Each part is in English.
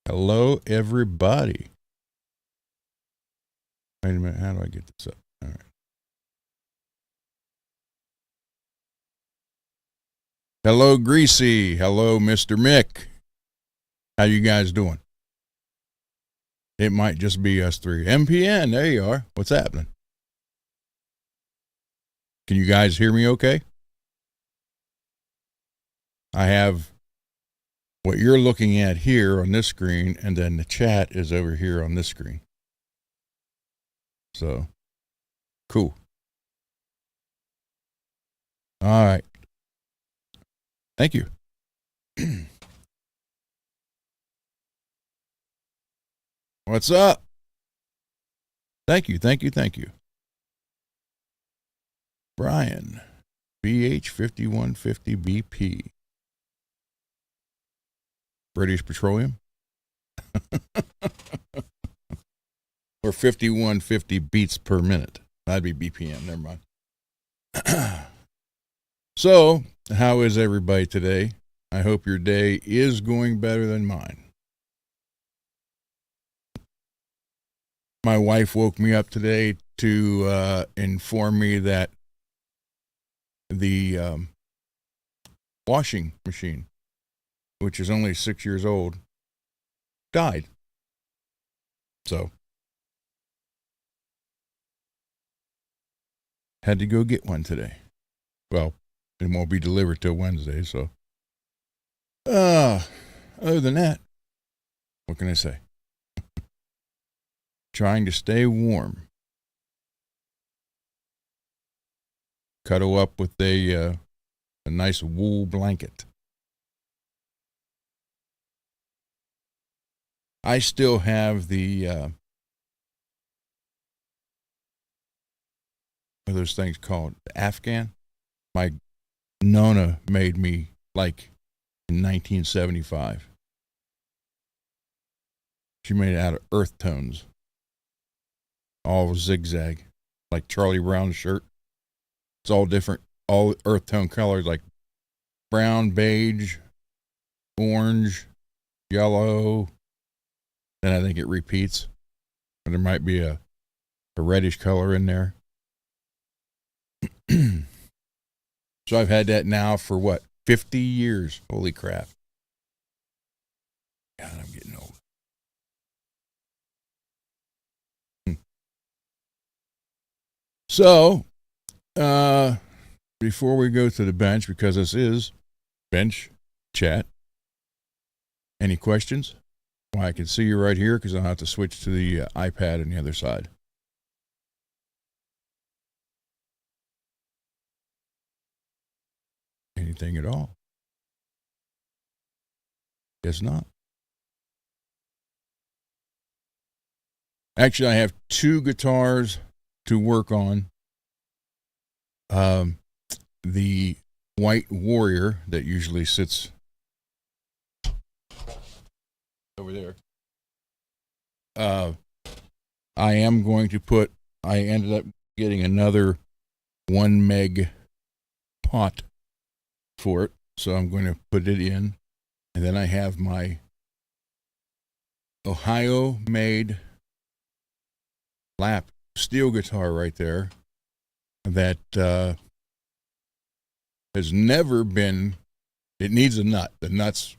Hello, everybody. Wait a minute. How do I get this up? All right. Hello, Greasy. Hello, Mr. Mick. How you guys doing? It might just be us three. MPN, there you are. What's happening? Can you guys hear me okay? I have what you're looking at here on this screen, and then the chat is over here on this screen. So, cool. All right. Thank you. What's up? Thank you. Brian, BH5150BP. British Petroleum? Or 5150 beats per minute. That'd be BPM. Never mind. So, how is everybody today? I hope your day is going better than mine. My wife woke me up today to inform me that the washing machine, which is only 6 years old, died. So, had to go get one today. Well, it won't be delivered till Wednesday, so. Other than that, what can I say? Trying to stay warm. Cuddle up with a nice wool blanket. I still have the what are those things called? The Afghan? My Nona made me like in 1975. She made it out of earth tones. All zigzag. Like Charlie Brown's shirt. It's all different. All earth tone colors like brown, beige, orange, yellow. Then I think it repeats. But there might be a reddish color in there. So I've had that now for what? 50 years. Holy crap. God, I'm getting old. So, before we go to the bench, because this is bench chat, any questions? Well, I can see you right here because I'll have to switch to the iPad on the other side. Anything at all? Guess not. Actually, I have two guitars to work on. The White Warrior that usually sits over there. I am going to put, I ended up getting another 1 meg pot for it. So I'm going to put it in. And then I have my Ohio made lap steel guitar right there that has never been, it needs a nut. The nut's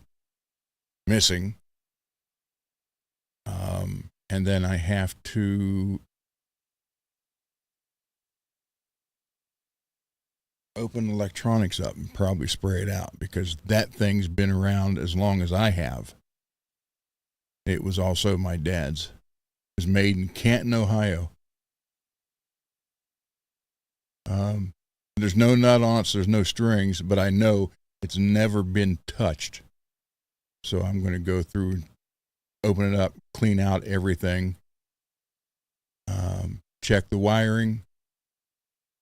missing. And then I have to open electronics up and probably spray it out because that thing's been around as long as I have. It was also my dad's. It was made in Canton, Ohio. There's no nut on it, so there's no strings, but I know it's never been touched. So I'm going to go through and open it up, clean out everything, check the wiring,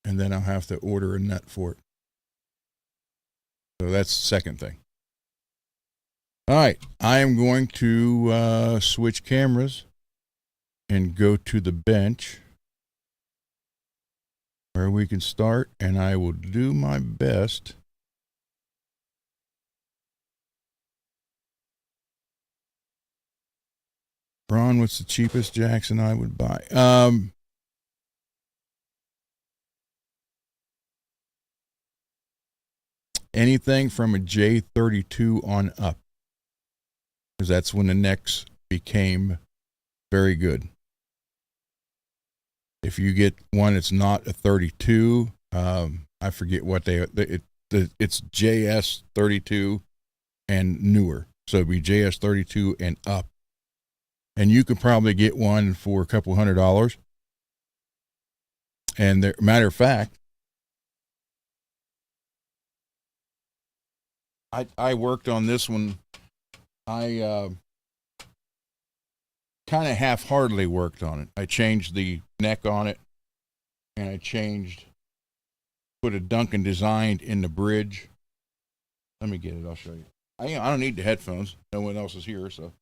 and then I'll have to order a nut for it. So that's the second thing. All right, I am going to switch cameras and go to the bench where we can start, and I will do my best Ron, what's the cheapest Jackson I would buy? Anything from a J32 on up, because that's when the necks became very good. If you get one that's not a 32, I forget what it's JS 32 and newer. So it'd be JS 32 and up. And you could probably get one for a couple $100. And matter of fact, I worked on this one. I kind of half-heartedly worked on it. I changed the neck on it, and put a Duncan design in the bridge. Let me get it. I'll show you. I don't need the headphones. No one else is here, so.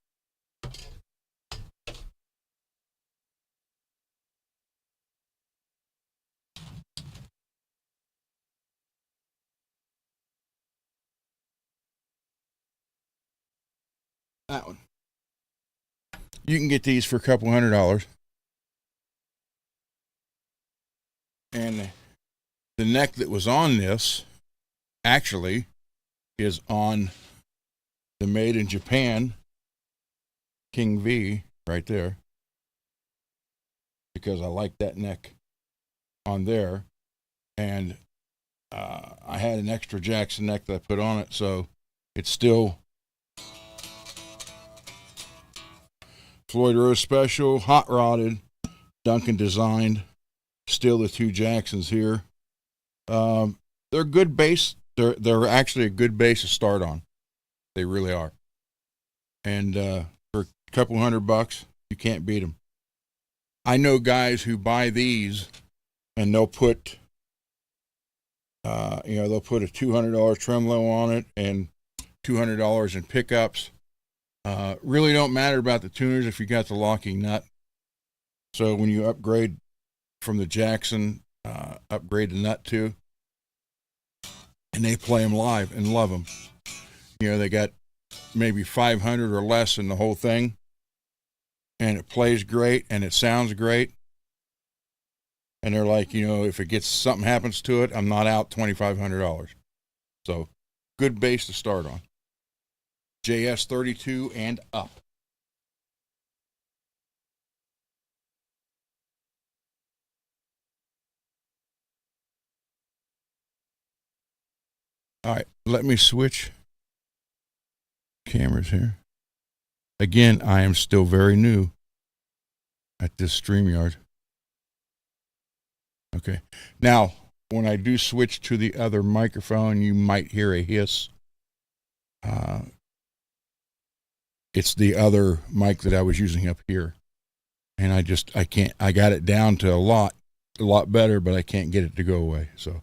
That one. You can get these for a couple $100. And the neck that was on this actually is on the Made in Japan King V right there, because I like that neck on there. And I had an extra Jackson neck that I put on it, so it's still Floyd Rose Special, hot rodded, Duncan designed. Still the two Jacksons here. They're good base. They're actually a good base to start on. They really are. And for a couple $100, you can't beat them. I know guys who buy these, and they'll put, they'll put a $200 tremolo on it and $200 in pickups. Really don't matter about the tuners if you got the locking nut. So when you upgrade from the Jackson, upgrade the nut too, and they play them live and love them. They got maybe 500 or less in the whole thing, and it plays great and it sounds great. And they're like, if it gets something happens to it, I'm not out $2,500. So good base to start on. JS 32 and up. All right, let me switch cameras here. Again, I am still very new at this StreamYard. Okay. Now, when I do switch to the other microphone, you might hear a hiss. It's the other mic that I was using up here. And I got it down to a lot better, but I can't get it to go away. So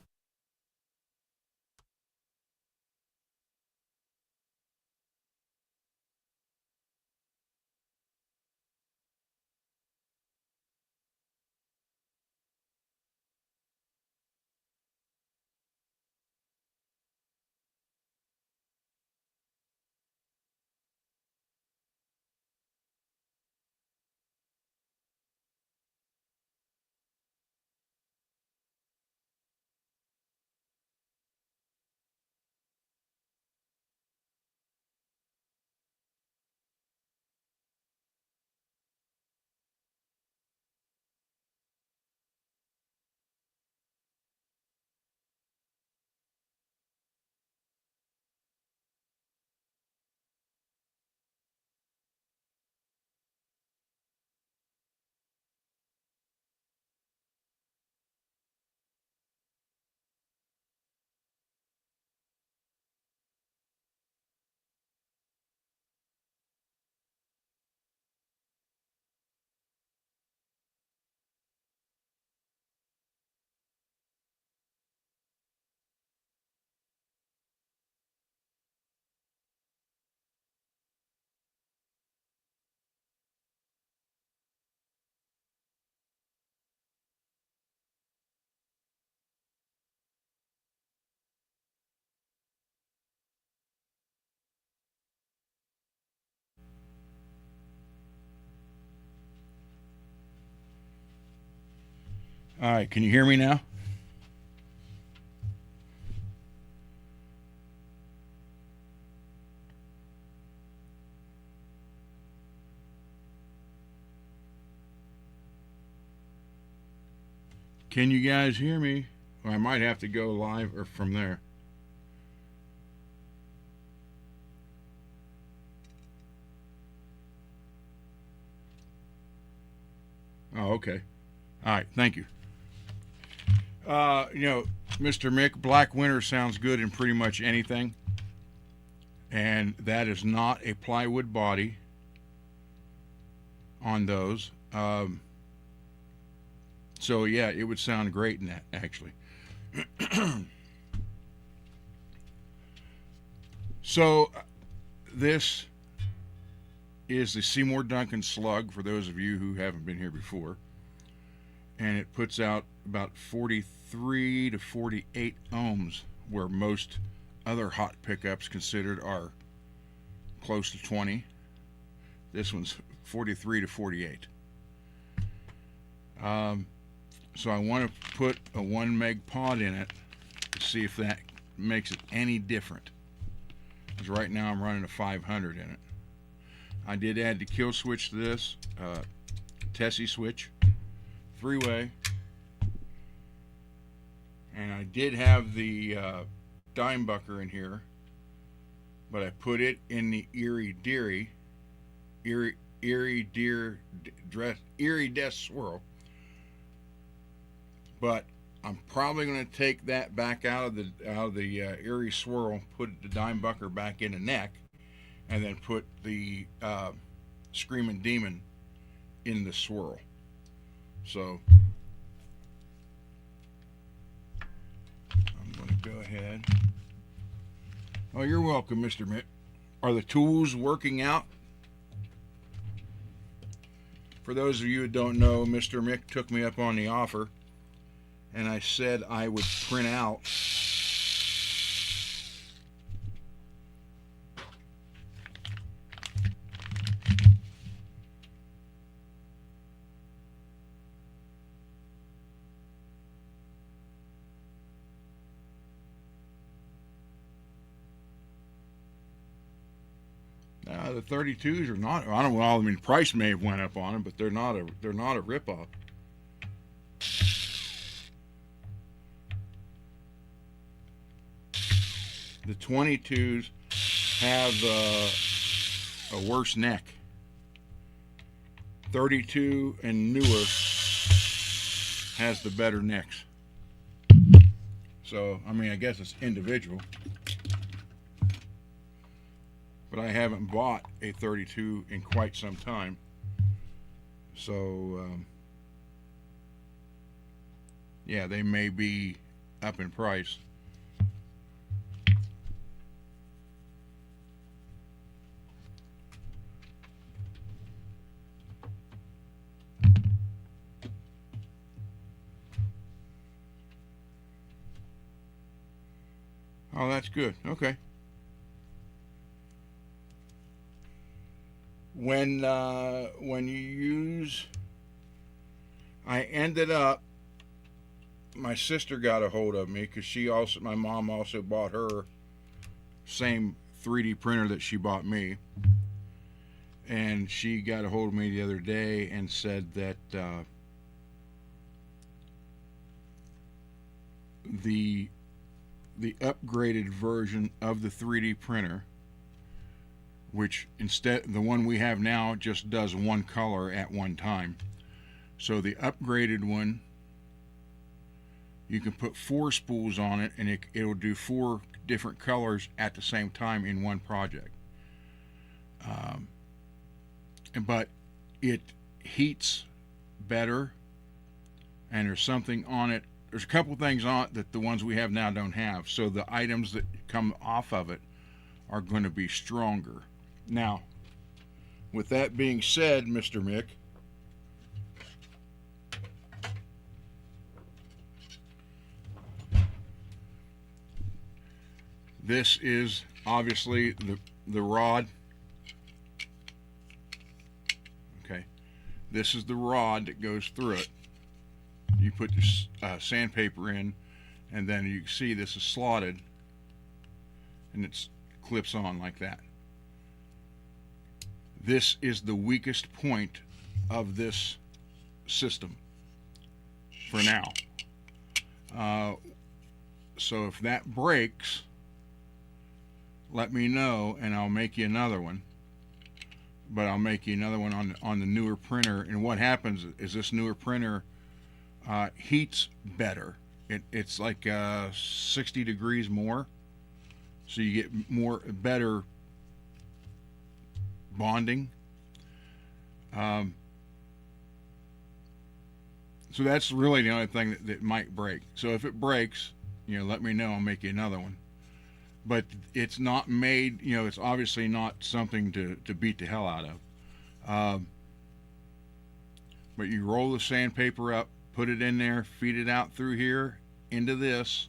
All right, can you hear me now? Can you guys hear me? Or I might have to go live or from there. Oh, okay. All right, thank you. You know, Mr. Mick, Black Winter sounds good in pretty much anything, and that is not a plywood body on those. So yeah, it would sound great in that actually. So this is the Seymour Duncan Slug for those of you who haven't been here before, and it puts out about 43 to 48 ohms, where most other hot pickups considered are close to 20. This one's 43 to 48. So I want to put a 1 meg pod in it to see if that makes it any different. Because right now I'm running a 500 in it. I did add the kill switch to this, Tessie switch, 3-way. And I did have the Dimebucker in here, but I put it in the Erie Death Swirl. But I'm probably going to take that back out of the Erie Swirl, put the Dimebucker back in the neck, and then put the Screaming Demon in the swirl. So I'm going to go ahead. Oh, you're welcome, Mr. Mick. Are the tools working out? For those of you who don't know, Mr. Mick took me up on the offer, and I said I would print out the 32s are not. I don't know. I mean, price may have went up on them, but they're not a ripoff. The 22s have a worse neck. 32 and newer has the better necks. So, I mean, I guess it's individual. But I haven't bought a 32 in quite some time. So, yeah, they may be up in price. Oh, that's good. Okay. When you use, I ended up, my sister got a hold of me because my mom also bought her same 3D printer that she bought me, and she got a hold of me the other day and said that the upgraded version of the 3D printer, which instead the one we have now just does one color at one time. So the upgraded one, you can put 4 spools on it, and it'll do 4 different colors at the same time in one project. But it heats better, and there's something on it. There's a couple things on it that the ones we have now don't have. So the items that come off of it are going to be stronger. Now, with that being said, Mr. Mick, this is obviously the rod. Okay, this is the rod that goes through it. you put the sandpaper in, and then you see this is slotted, and it clips on like that. This is the weakest point of this system for now. So if that breaks, let me know and I'll make you another one. But I'll make you another one on the newer printer. And what happens is this newer printer heats better. It's like 60 degrees more, so you get better bonding. So that's really the only thing that might break. So if it breaks, let me know. I'll make you another one. But it's not made, it's obviously not something to beat the hell out of. But you roll the sandpaper up, put it in there, feed it out through here into this,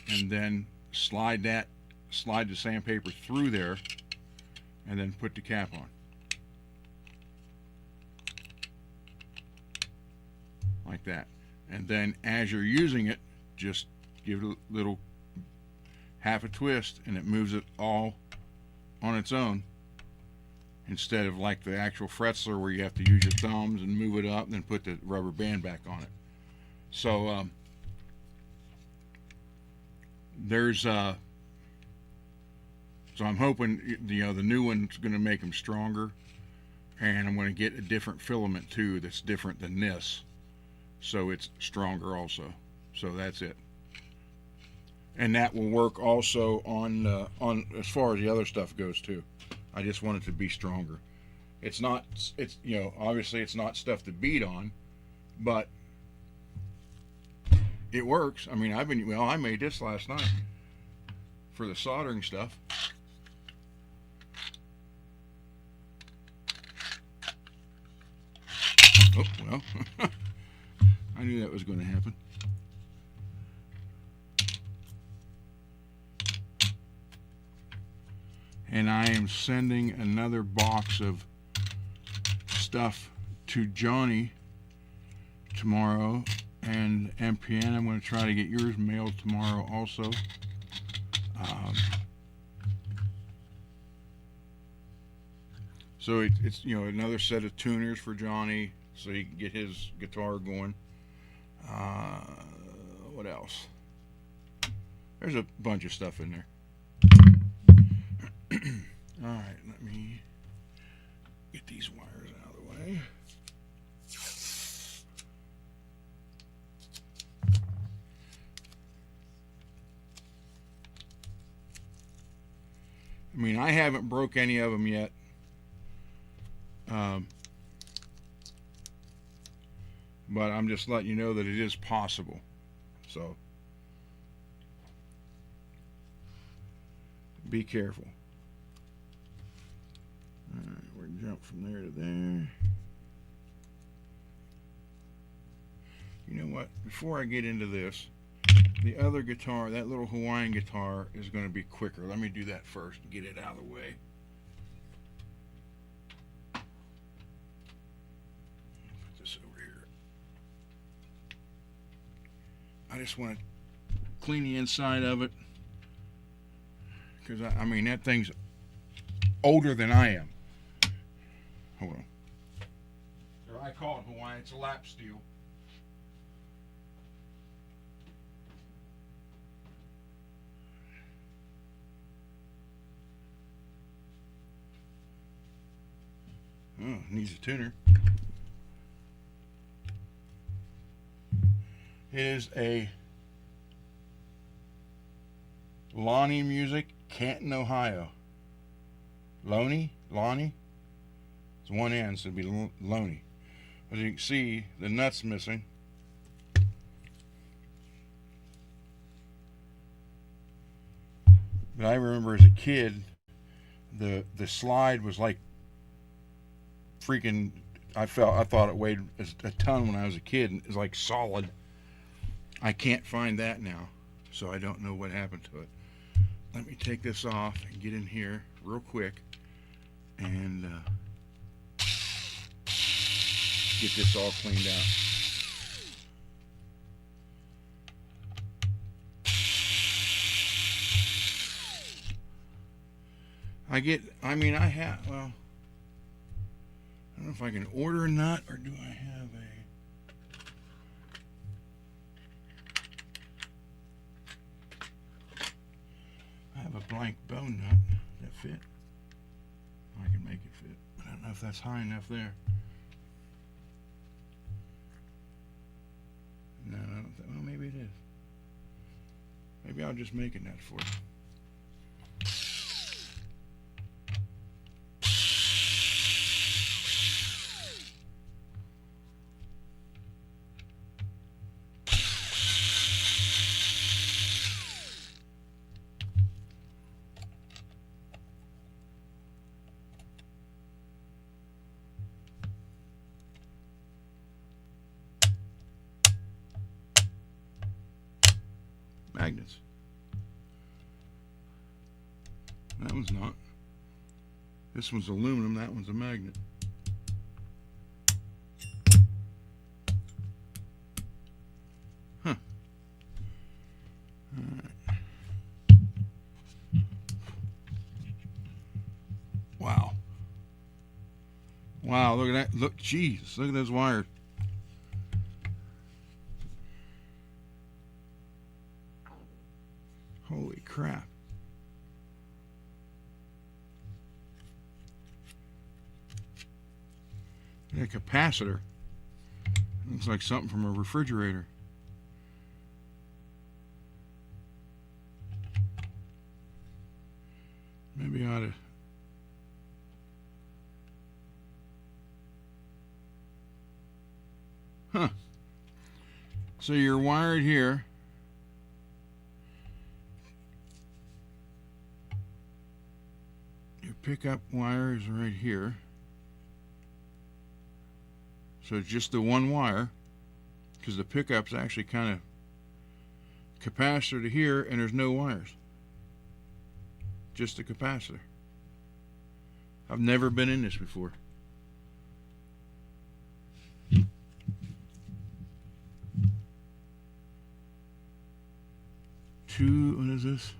and then slide the sandpaper through there, and then put the cap on. Like that. And then as you're using it, just give it a little half a twist and it moves it all on its own, instead of like the actual Fretzler where you have to use your thumbs and move it up and then put the rubber band back on it. So so I'm hoping the new one's going to make them stronger, and I'm going to get a different filament too that's different than this, so it's stronger also. So that's it. And that will work also on as far as the other stuff goes too. I just want it to be stronger. It's obviously it's not stuff to beat on, but it works. I mean, I made this last night for the soldering stuff. Oh, well, I knew that was going to happen. And I am sending another box of stuff to Johnny tomorrow, and MPN, I'm going to try to get yours mailed tomorrow also. So it's another set of tuners for Johnny, so he can get his guitar going. What else? There's a bunch of stuff in there. Alright, let me get these wires out of the way. I mean, I haven't broke any of them yet. But I'm just letting you know that it is possible. So be careful. Alright, we're going to jump from there to there. You know what? Before I get into this, the other guitar, that little Hawaiian guitar, is going to be quicker. Let me do that first and get it out of the way. Put this over here. I just want to clean the inside of it, because I mean, that thing's older than I am. Hold on. Or I call it Hawaiian. It's a lap steel. Oh, needs a tuner. It is a Lonnie Music, Canton, Ohio. Lonnie? It's one N, so it'd be Lonnie. As you can see, the nut's missing. But I remember as a kid, the slide was like freaking, I thought it weighed a ton when I was a kid, and it's like solid. I can't find that now, so I don't know what happened to it. Let me take this off and get in here real quick and get this all cleaned out. I don't know if I can order a nut or do I have a blank bone nut. Does that fit? I can make it fit. I don't know if that's high enough there. No, I don't think, well, maybe it is. Maybe I'll just make a nut for you. Magnets. That one's not. This one's aluminum, that one's a magnet. Huh. Alright. Wow. Wow, look at that. Look, jeez, look at those wires. Holy crap. And a capacitor. Looks like something from a refrigerator. Maybe I ought to. Huh. So you're wired here. Pickup wire is right here. So it's just the one wire, because the pickup's actually kind of capacitor to here, and there's no wires. Just the capacitor. I've never been in this before. What is this?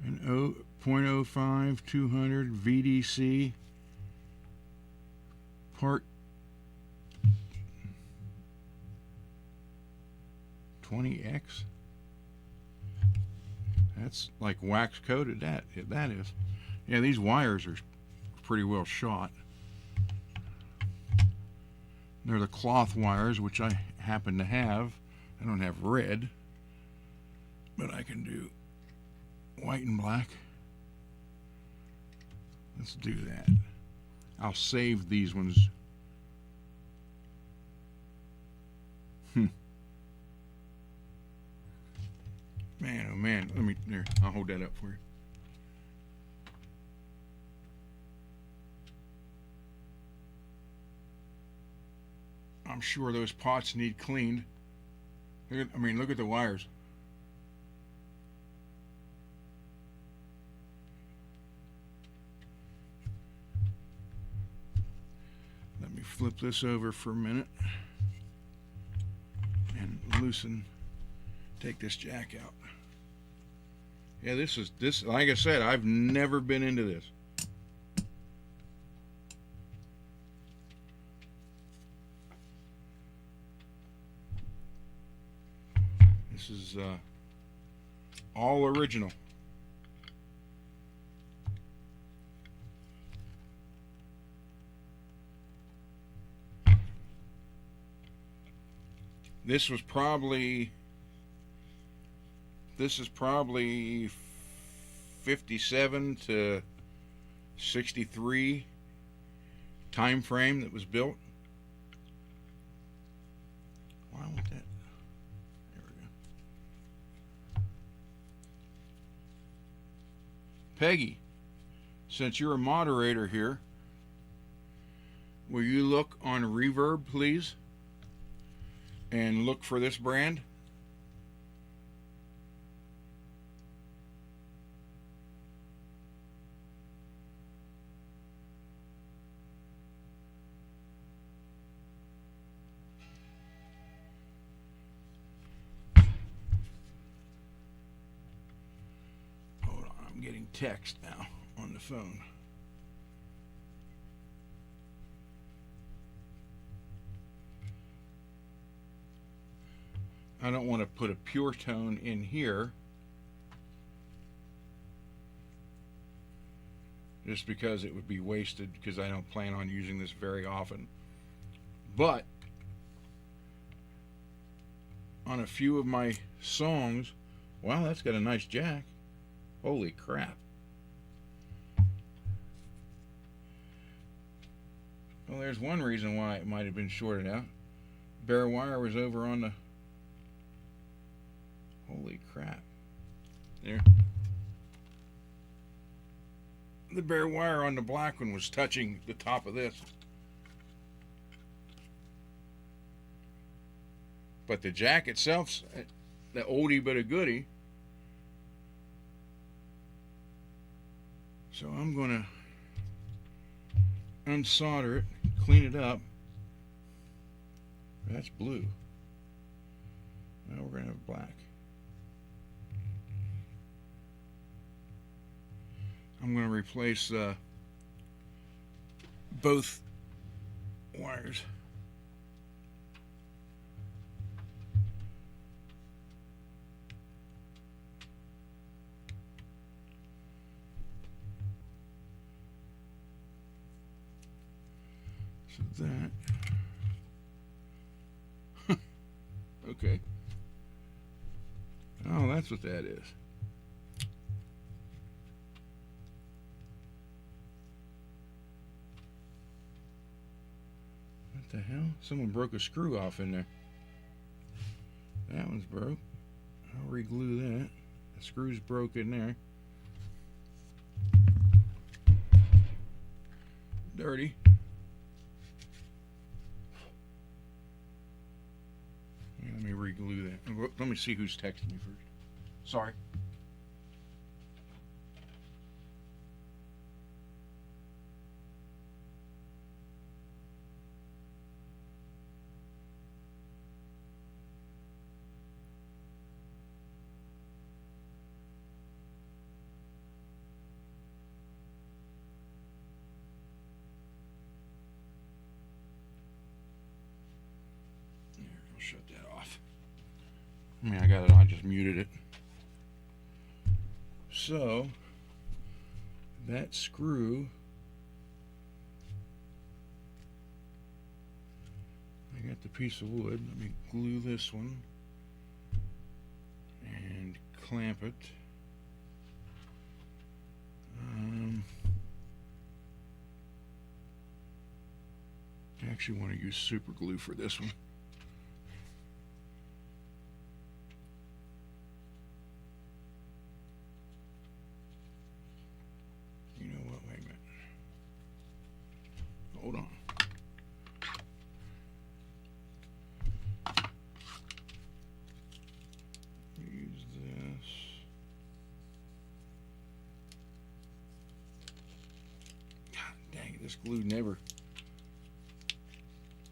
An 0.05 200 VDC part 20X. That's like wax coated. That is. Yeah, these wires are pretty well shot. They're the cloth wires, which I happen to have. I don't have red, but I can do white and black. Let's do that. I'll save these ones. Man, oh man. There, I'll hold that up for you. I'm sure those pots need cleaned. Look at the wires. Let me flip this over for a minute and take this jack out. Yeah, this like I said, I've never been into this. This is all original. This is probably 57 to 63 time frame that was built. Why want that? There we go. Peggy, since you're a moderator here, will you look on Reverb, please? And look for this brand. I'm getting text now on the phone. I don't want to put a pure tone in here just because it would be wasted, because I don't plan on using this very often. But on a few of my songs, wow, that's got a nice jack. Holy crap. Well, there's one reason why it might have been shorted out. Bare wire was over on the... Holy crap. There. The bare wire on the black one was touching the top of this. But the jack itself's the oldie but a goodie. So I'm going to unsolder it, clean it up. That's blue. Now we're going to have black. I'm going to replace both wires. So that. Okay. Oh, that's what that is. What the hell? Someone broke a screw off in there. That one's broke. I'll re-glue that. The screw's broke in there. Dirty. Yeah, let me re-glue that. Let me see who's texting me first. Sorry. Shut that off. I mean, I just muted it. So, that screw, I got the piece of wood. Let me glue this one and clamp it. I actually want to use super glue for this one. Hold on. Use this. God dang it, this glue never.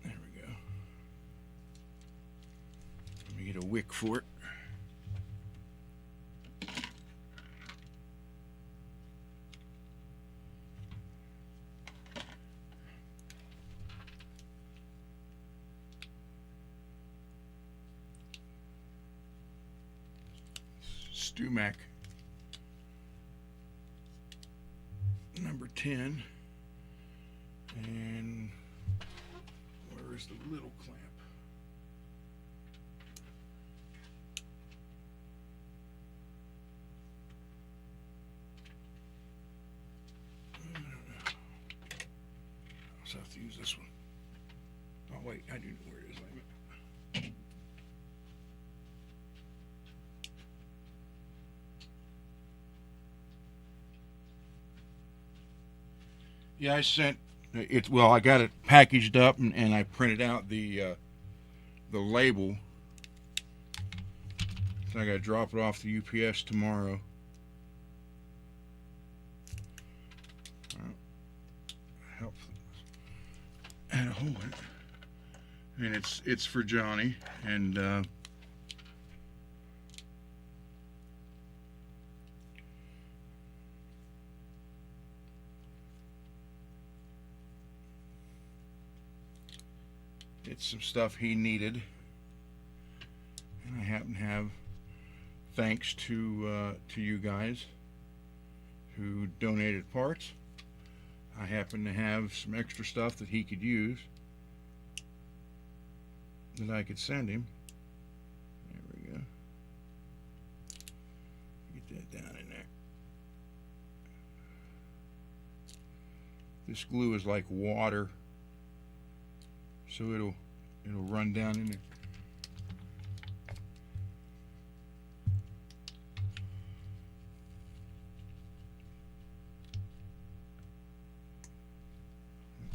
There we go. Let me get a wick for it. StewMac number 10, and where is the little clamp? I don't know. I'll just have to use this one. Oh wait, I do know where it is. Wait a minute. Yeah, I sent it. Well, I got it packaged up and I printed out the label. So I got to drop it off the UPS tomorrow. Help and hold it. And it's for Johnny, and It's some stuff he needed, and I happen to have, thanks to you guys who donated parts, I happen to have some extra stuff that he could use that I could send him. There we go. Get that down in there. This glue is like water, so it'll run down in there.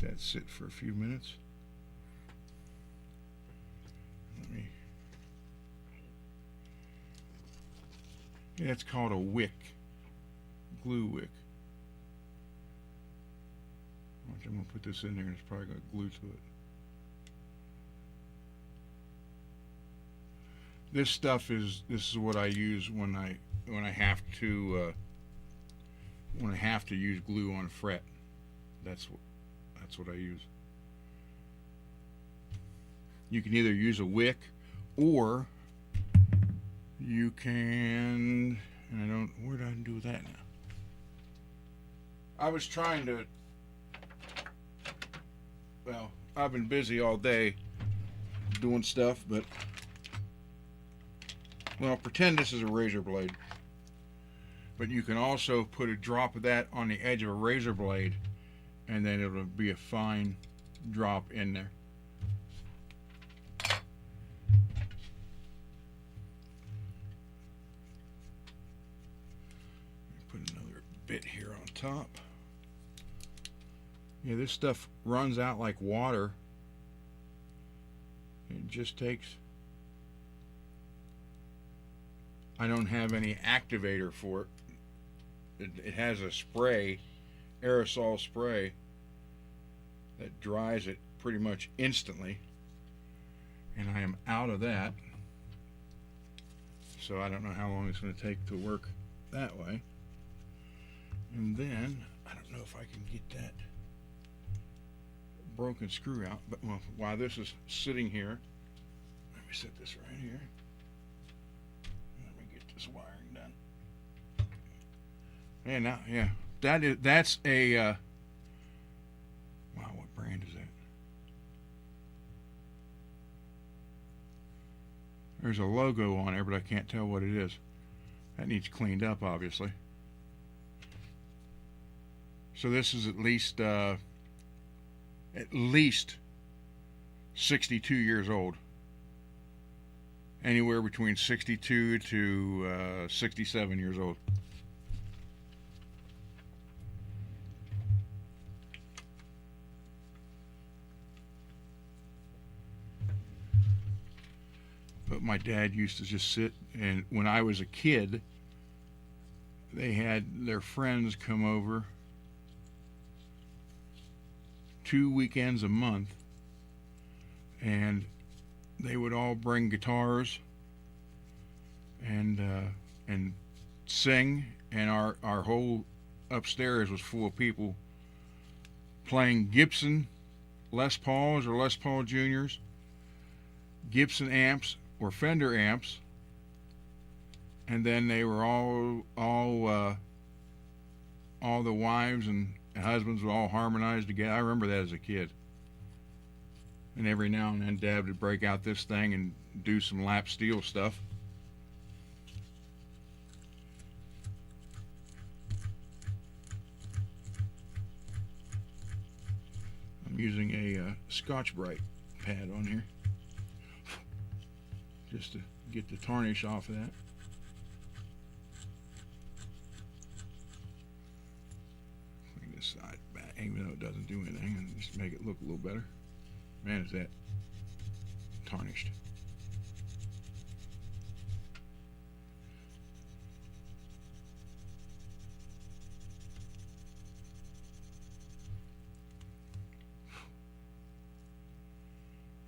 Let that sit for a few minutes. Yeah, it's called a wick, glue wick. I'm gonna put this in there and it's probably got glue to it. This is what I use when I have to use glue on a fret. That's what I use. You can either use a wick, or you can, and where did I do that now? I was trying to, well, I've been busy all day doing stuff, but, well, pretend this is a razor blade. But you can also put a drop of that on the edge of a razor blade, and then it'll be a fine drop in there. Put another bit here on top. Yeah, this stuff runs out like water. It just takes, I don't have any activator for it. It has a spray, aerosol spray, that dries it pretty much instantly, and I am out of that, so I don't know how long it's going to take to work that way. And then I don't know if I can get that broken screw out, but well, while this is sitting here, let me set this right here. Let me get this wiring done. And now, yeah, that's a wow, what brand is that? There's a logo on there, but I can't tell what it is. That needs cleaned up, obviously. So this is at least 62 years old. Anywhere between 62 to 67 years old. But my dad used to just sit, and when I was a kid, they had their friends come over 2 weekends a month, and they would all bring guitars and sing, and our whole upstairs was full of people playing Gibson Les Pauls or Les Paul Juniors, Gibson amps or Fender amps, and then they were all the wives and husbands would all harmonize together. I remember that as a kid. And every now and then Dad would break out this thing and do some lap steel stuff. I'm using a Scotch-Brite pad on here just to get the tarnish off of that. Clean this side back, even though it doesn't do anything, and just make it look a little better. Man, is that tarnished.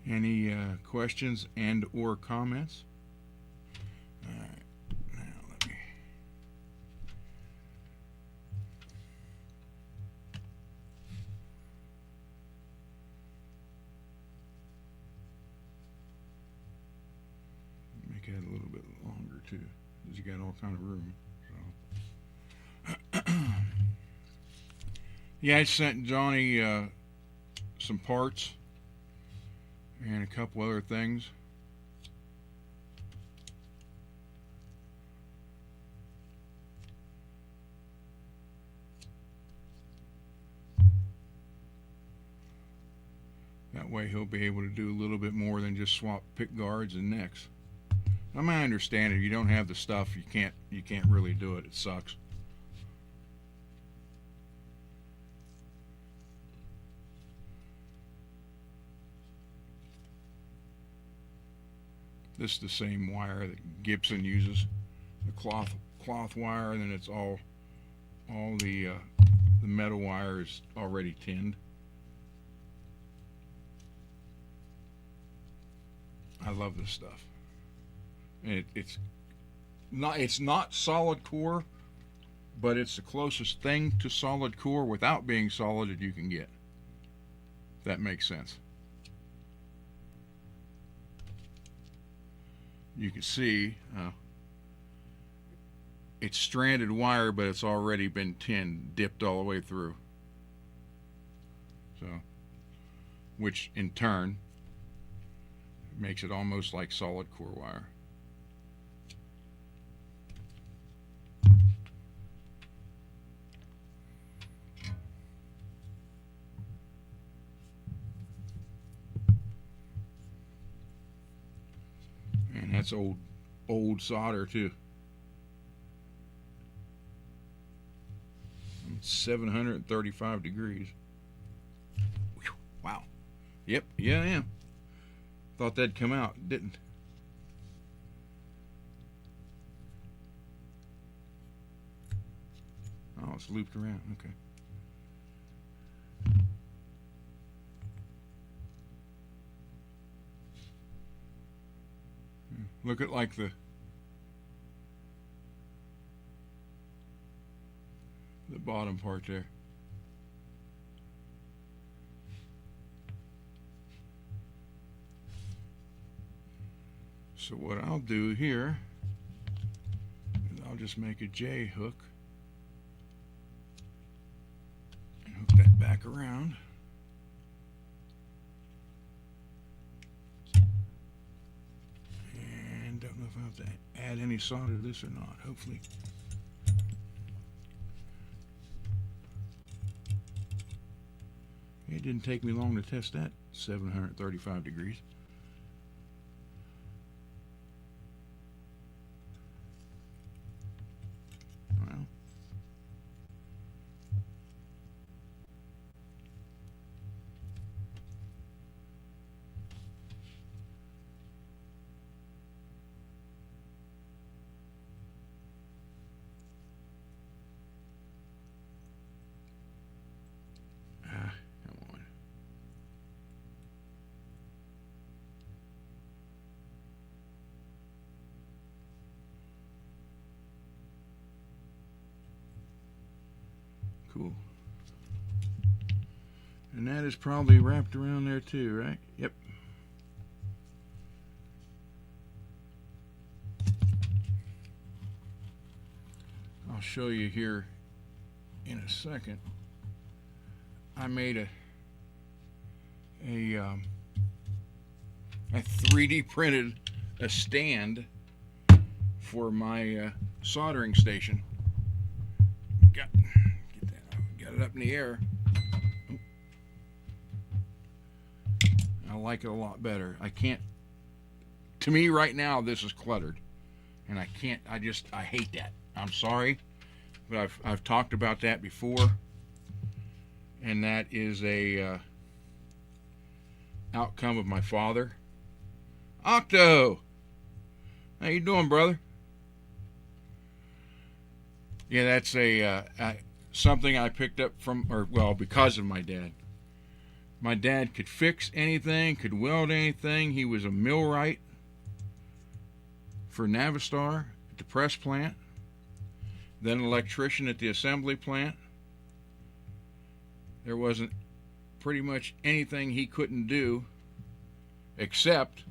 Any questions and or comments? All right, now let me. too. You got all kind of room. So. Yeah, I sent Johnny some parts and a couple other things. That way he'll be able to do a little bit more than just swap pick guards and necks. I mean, I understand if you don't have the stuff, you can't really do it. It sucks. This is the same wire that Gibson uses, the cloth wire, and then it's all the metal wire is already tinned. I love this stuff. And it's not solid core, but it's the closest thing to solid core without being solid that you can get. If that makes sense. You can see it's stranded wire, but it's already been tinned, dipped all the way through. So, which in turn makes it almost like solid core wire. And that's old solder too. 735 degrees. Wow. Yep, yeah, I am. Thought that'd come out, didn't. Oh, it's looped around. Okay. Look at like the bottom part there. So what I'll do here is I'll just make a J hook and hook that back around. And don't know if I have to add any solder to this or not, hopefully. It didn't take me long to test that, 735 degrees. Well, come on. Cool. And that is probably wrapped around there too, right? Yep. I'll show you here in a second. I made a 3D printed a stand for my soldering station. Got it up in the air. I like it a lot better. To me right now this is cluttered, and I hate that. I'm sorry, but I've talked about that before, and that is a outcome of my father. Octo, how you doing, brother? Yeah, that's something I picked up because of my dad. My dad could fix anything, could weld anything. He was a millwright for Navistar at the press plant, then an electrician at the assembly plant. There wasn't pretty much anything he couldn't do except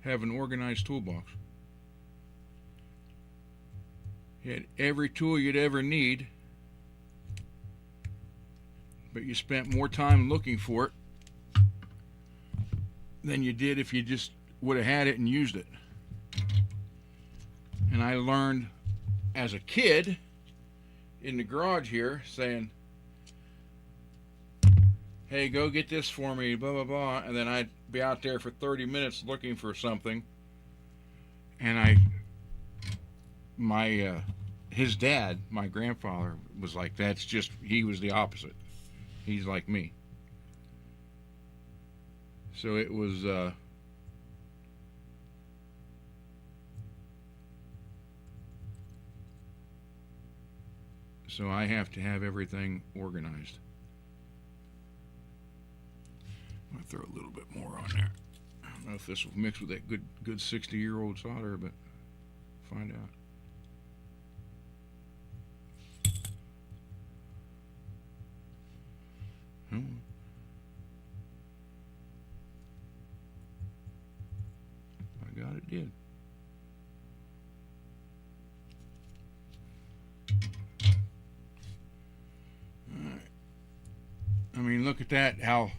have an organized toolbox. You had every tool you'd ever need, but you spent more time looking for it than you did if you just would have had it and used it. And I learned as a kid in the garage here saying, hey, go get this for me, blah, blah, blah. And then I'd be out there for 30 minutes looking for something. And his dad, my grandfather, was like, he was the opposite. He's like me. So it was, so I have to have everything organized. I'm going to throw a little bit more on there. I don't know if this will mix with that good 60-year-old solder, but find out. I got it, did. Alright. I mean, look at that, how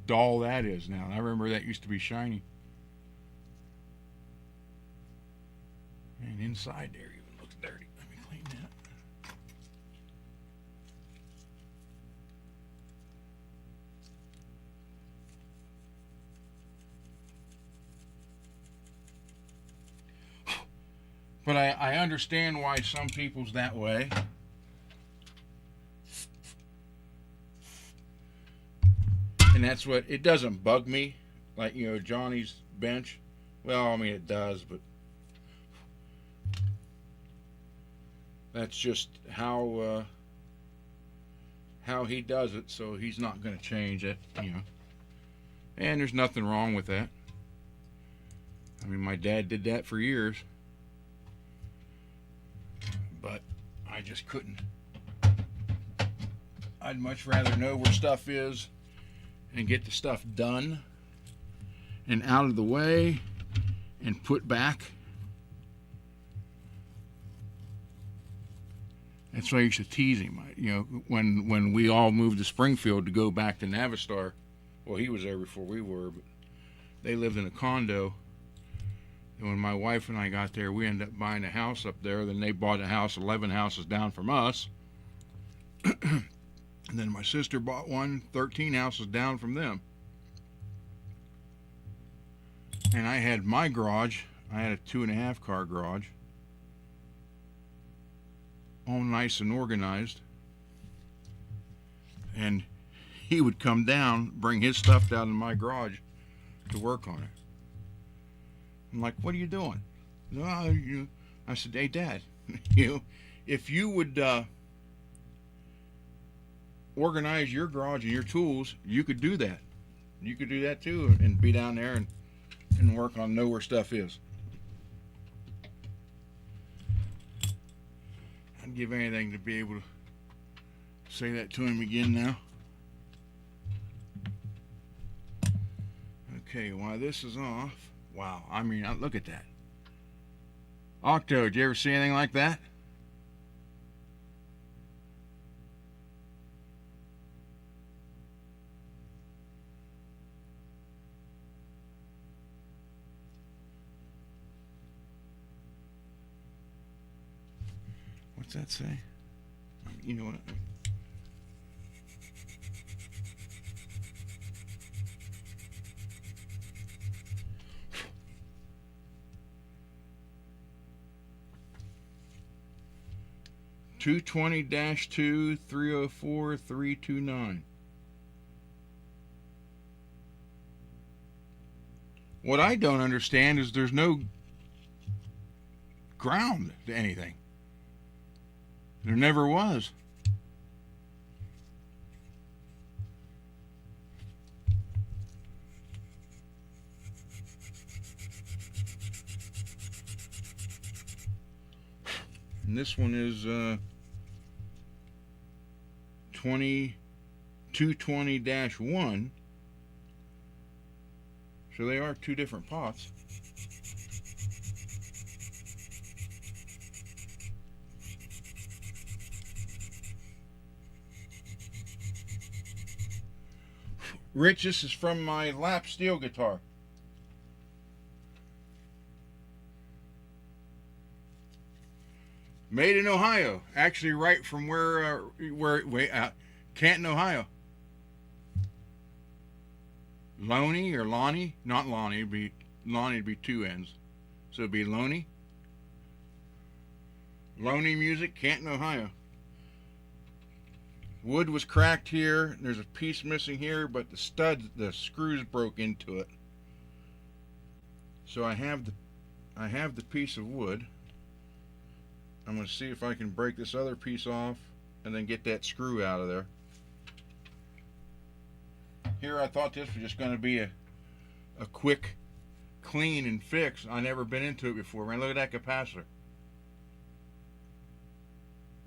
dull that is now. I remember that used to be shiny. And inside there even looks dirty. Let me clean that. But I understand why some people's that way. And that's what, it doesn't bug me. Like, Johnny's bench. Well, I mean, it does, but that's just how he does it, so he's not going to change it, And there's nothing wrong with that. I mean, my dad did that for years. But I just couldn't. I'd much rather know where stuff is and get the stuff done and out of the way and put back. That's why I used to tease him. When we all moved to Springfield to go back to Navistar, well, he was there before we were, but they lived in a condo. And when my wife and I got there, we ended up buying a house up there. Then they bought a house 11 houses down from us. And then my sister bought one 13 houses down from them. And I had my garage. I had a 2.5 car garage. All nice and organized. And he would come down, bring his stuff down in my garage to work on it. I'm like, what are you doing? No, I said, hey, Dad, if you would organize your garage and your tools, you could do that. You could do that too and be down there and work on know where stuff is. I'd give anything to be able to say that to him again now. Okay, while this is off, wow, I mean, look at that. Octo, did you ever see anything like that? What's that say? You know what? 220-2 304 329. What I don't understand is there's no ground to anything. There never was. And this one is 220-1. So they are two different pots. Rich, this is from my lap steel guitar. Made in Ohio. Actually, right from Canton, Ohio. Loney or Lonnie? Not Lonnie. It'd be two N's. So it'd be Loney. Loney Music, Canton, Ohio. Wood was cracked here. There's a piece missing here, but the screws broke into it. So I have the piece of wood. I'm going to see if I can break this other piece off and then get that screw out of there. Here I thought this was just going to be a quick clean and fix. I never been into it before. Man, look at that capacitor.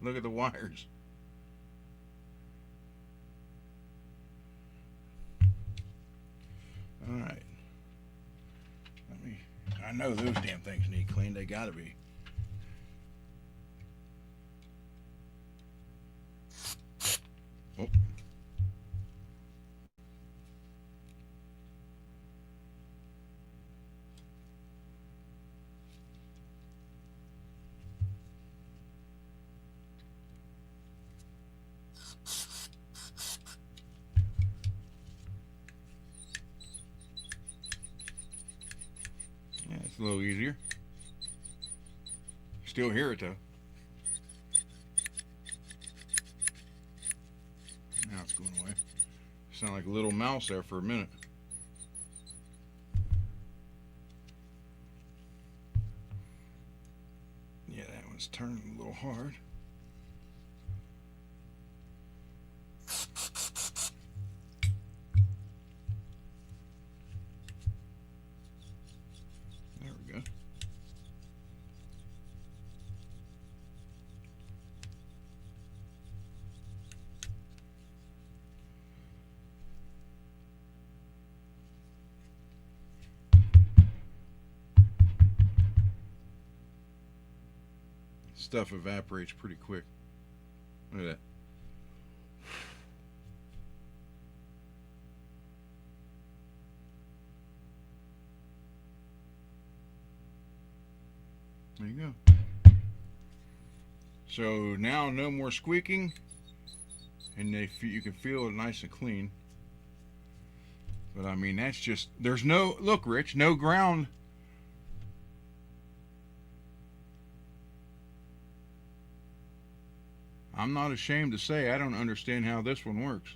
Look at the wires. All right. I know those damn things need cleaned. They gotta be. Oh. Yeah, it's a little easier. Still hear it though. Now it's going away. Sound like a little mouse there for a minute. Yeah, that one's turning a little hard. There we go. Stuff evaporates pretty quick. Look at that. There you go. So now no more squeaking, and you can feel it nice and clean. But I mean, that's just, there's no, look Rich, no ground. I'm not ashamed to say I don't understand how this one works.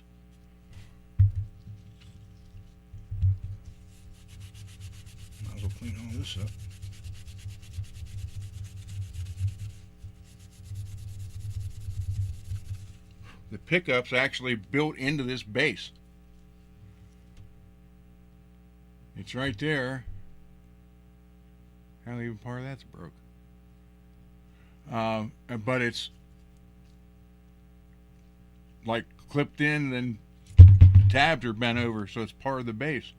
Might as well clean all this up. The pickup's actually built into this base. It's right there. Hell, even part of that's broke. But it's like clipped in, then the tabs are bent over, so it's part of the base.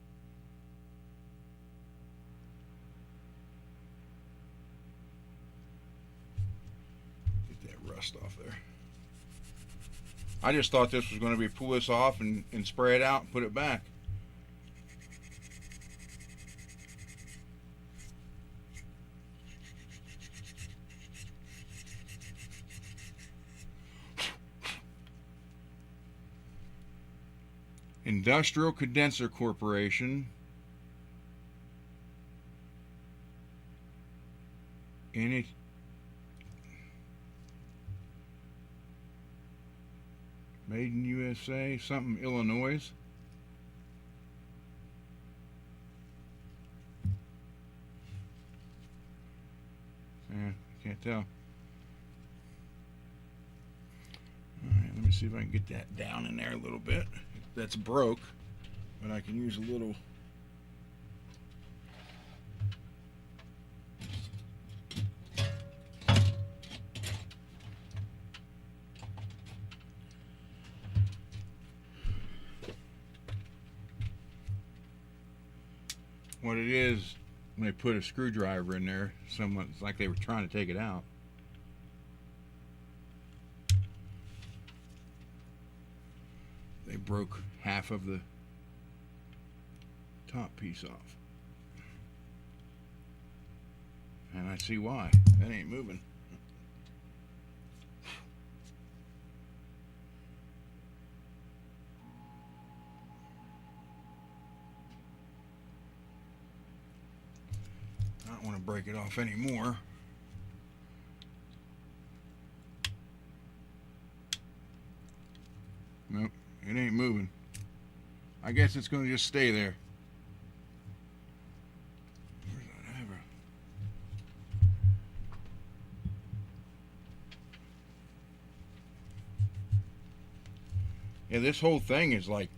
Get that rust off there. I just thought this was going to be pull this off and spray it out and put it back. Industrial Condenser Corporation. And it made in USA, something Illinois. Yeah, can't tell. Alright, let me see if I can get that down in there a little bit. That's broke, but I can use a little. What it is, when they put a screwdriver in there, it's like they were trying to take it out. They broke half of the top piece off. And I see why. That ain't moving. I don't want to break it off anymore. Nope, it ain't moving. I guess it's going to just stay there. Where's that ever? Yeah, this whole thing is like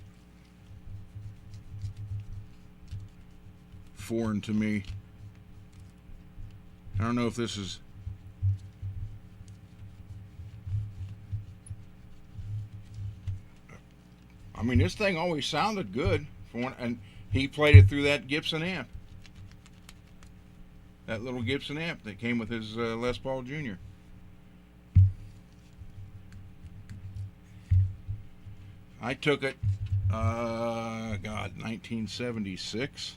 foreign to me. I don't know if this is... I mean, this thing always sounded good for one, and he played it through that Gibson amp. That little Gibson amp that came with his Les Paul Jr. I took it, 1976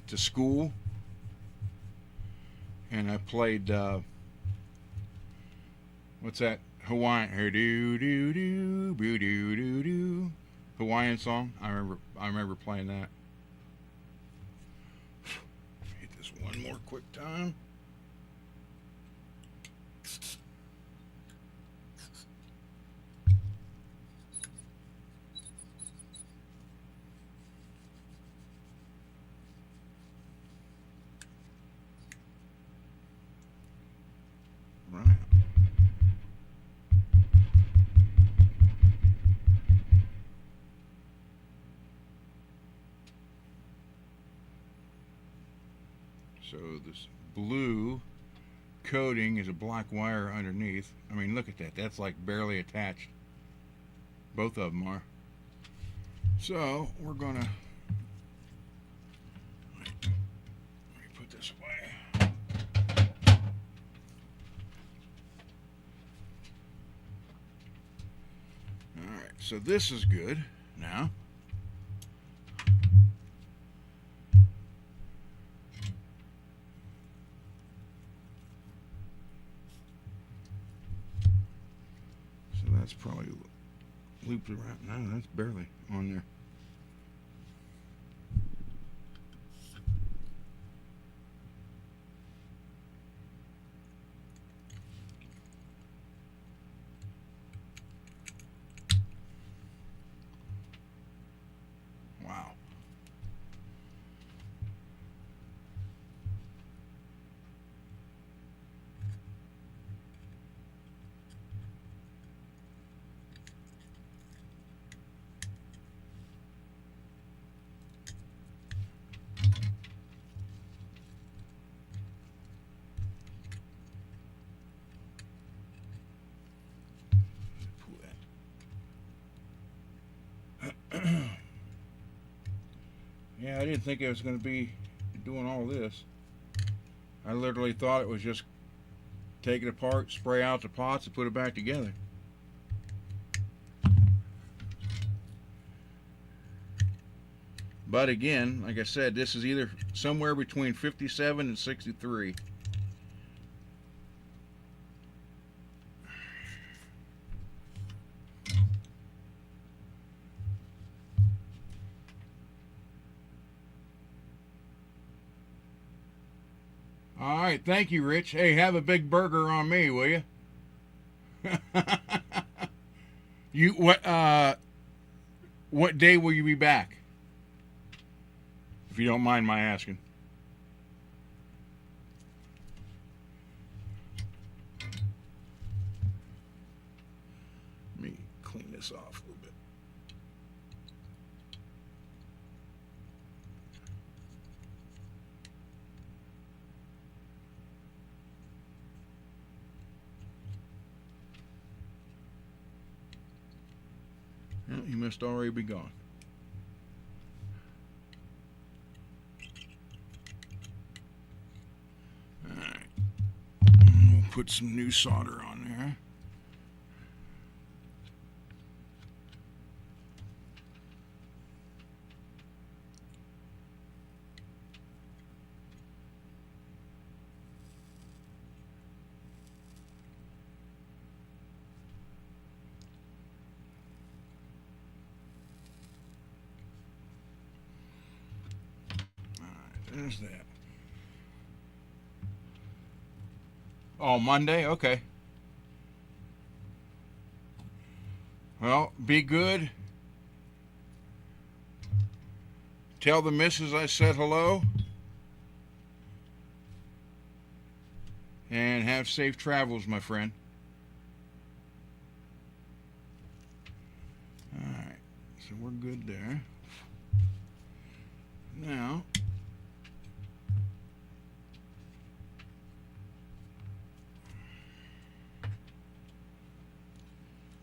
to school, and I played, what's that? Hawaiian, Hawaiian song. I remember playing that. Hit this one more quick time. Right. So this blue coating is a black wire underneath. I mean, look at that. That's like barely attached. Both of them are. So we're gonna let me put this away. All right. So this is good now. That's probably looped around. No, that's barely on there. Wow. Yeah, I didn't think I was going to be doing all this. I literally thought it was just take it apart, spray out the pots, and put it back together. But again, like I said, this is either somewhere between 57 and 63. All right, thank you, Rich. Hey, have a big burger on me, will you? What day will you be back? If you don't mind my asking. Let me clean this off a little bit. Well, he must already be gone. Alright. We'll put some new solder on there. Where's that? Oh, Monday? Okay. Well, be good. Tell the missus I said hello. And have safe travels, my friend. Alright, so we're good there. Now,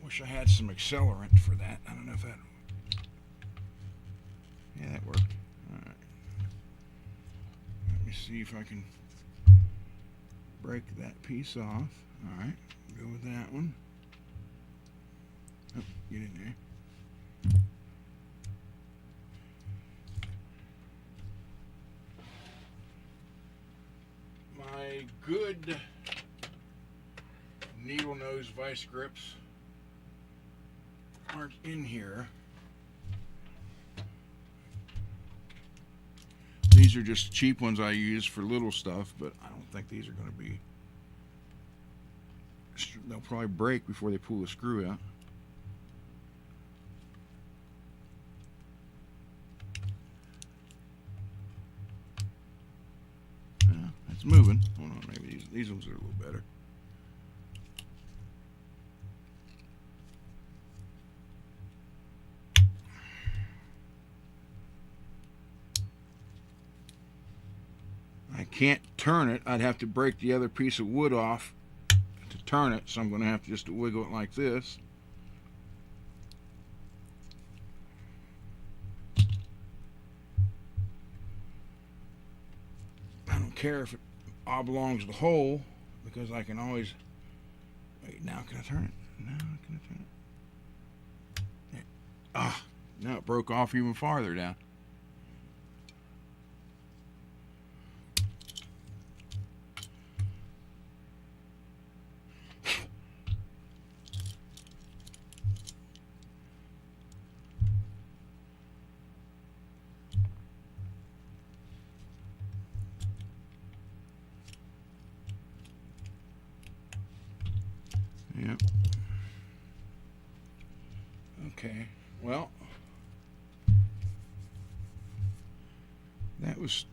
wish I had some accelerant for that. I don't know if that. Yeah, that worked. Alright. Let me see if I can break that piece off. Alright, go with that one. Oh, get in there. My good needle nose vice grips aren't in here. These are just cheap ones I use for little stuff, but I don't think these are going to be. They'll probably break before they pull the screw out. Yeah, it's moving. Hold on, maybe these ones are a little better. I can't turn it. I'd have to break the other piece of wood off to turn it, so I'm going to have to just wiggle it like this. I don't care if it oblongs the hole, because I can always. Wait, now can I turn it? Now can I turn it? There. Ah, now it broke off even farther down. Yep. Okay. Well, that was.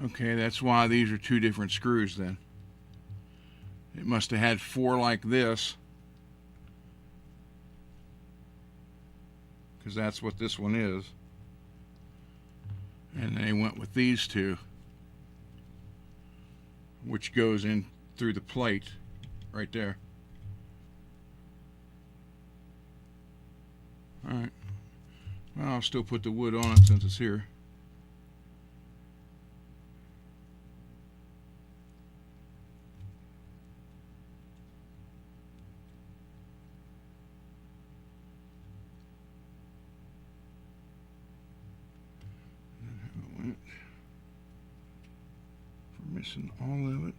Okay, that's why these are two different screws then. It must have had four like this, because that's what this one is. And they went with these two, which goes in through the plate right there. Alright. Well, I'll still put the wood on it since it's here. Missing all of it.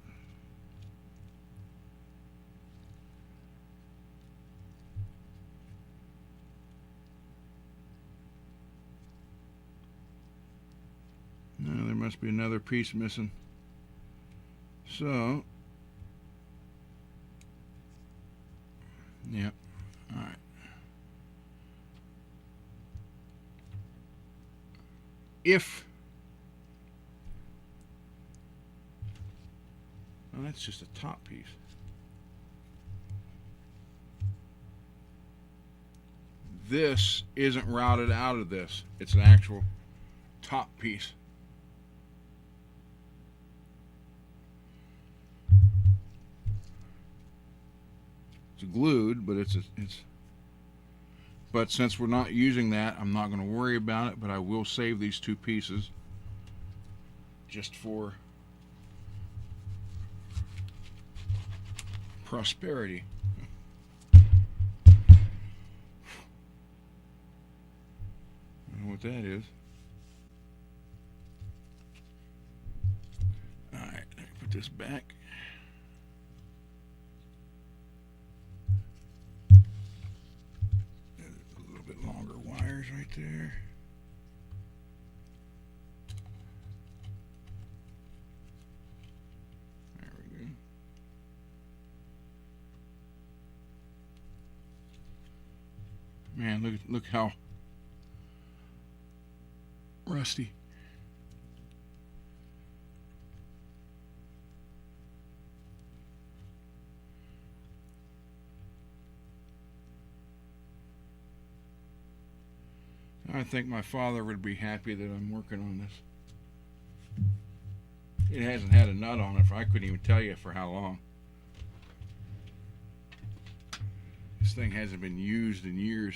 No, there must be another piece missing. So, yep. All right. If well, that's just a top piece. This isn't routed out of this. It's an actual top piece. It's glued, but it's. But since we're not using that, I'm not going to worry about it. But I will save these two pieces just for prosperity. I don't know what that is. Alright, put this back. Man, look how rusty. I think my father would be happy that I'm working on this. It hasn't had a nut on it for, I couldn't even tell you for how long. This thing hasn't been used in years.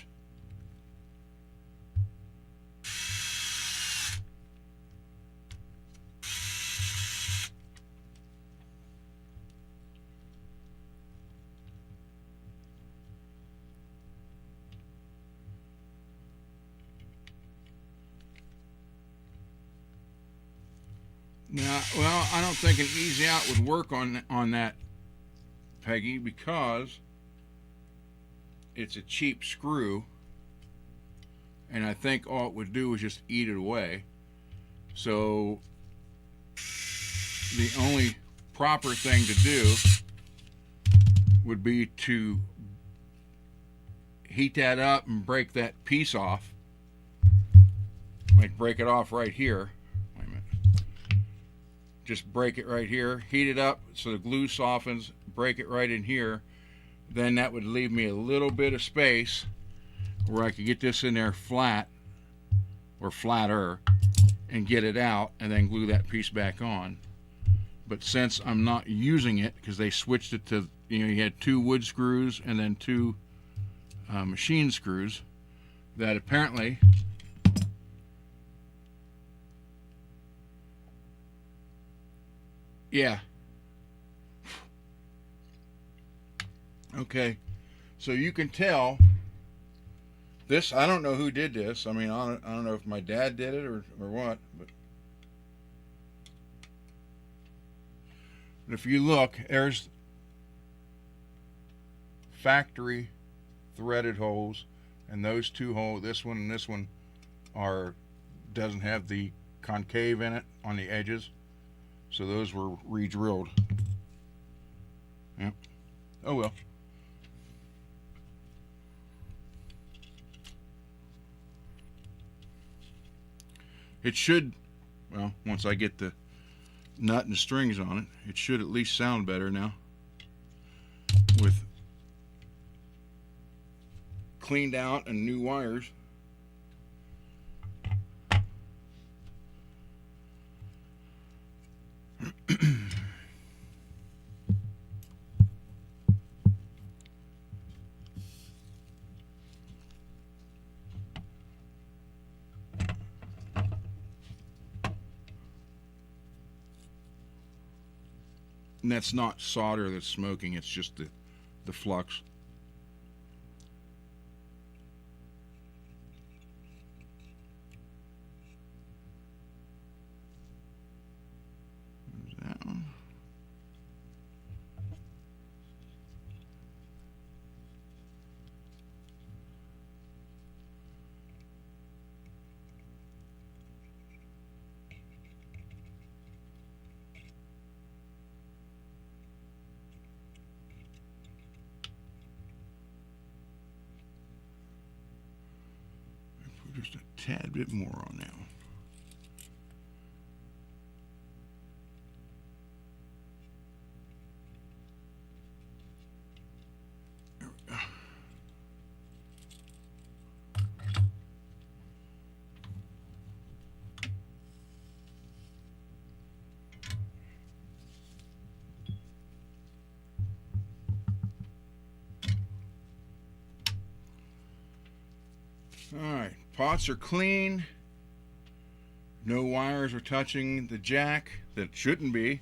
Now, well, I don't think an easy out would work on that, Peggy, because it's a cheap screw, and I think all it would do is just eat it away. So the only proper thing to do would be to heat that up and break that piece off. Like break it off right here. Wait a minute. Just break it right here, heat it up so the glue softens, break it right in here. Then that would leave me a little bit of space where I could get this in there flat or flatter and get it out and then glue that piece back on. But since I'm not using it, because they switched it to, you had 2 wood screws and then 2 machine screws that apparently yeah. Okay, so you can tell this, I don't know who did this. I mean, I don't know if my dad did it or what, but if you look, there's factory threaded holes, and those 2 holes, this one and this one, doesn't have the concave in it on the edges, so those were re-drilled. Yep. Oh well. It should, well, once I get the nut and strings on it, it should at least sound better now with cleaned out and new wires. And that's not solder that's smoking, it's just the flux. There's that one. Just a tad bit more on that one. There we go. All right, pots are clean. No wires are touching the jack that shouldn't be.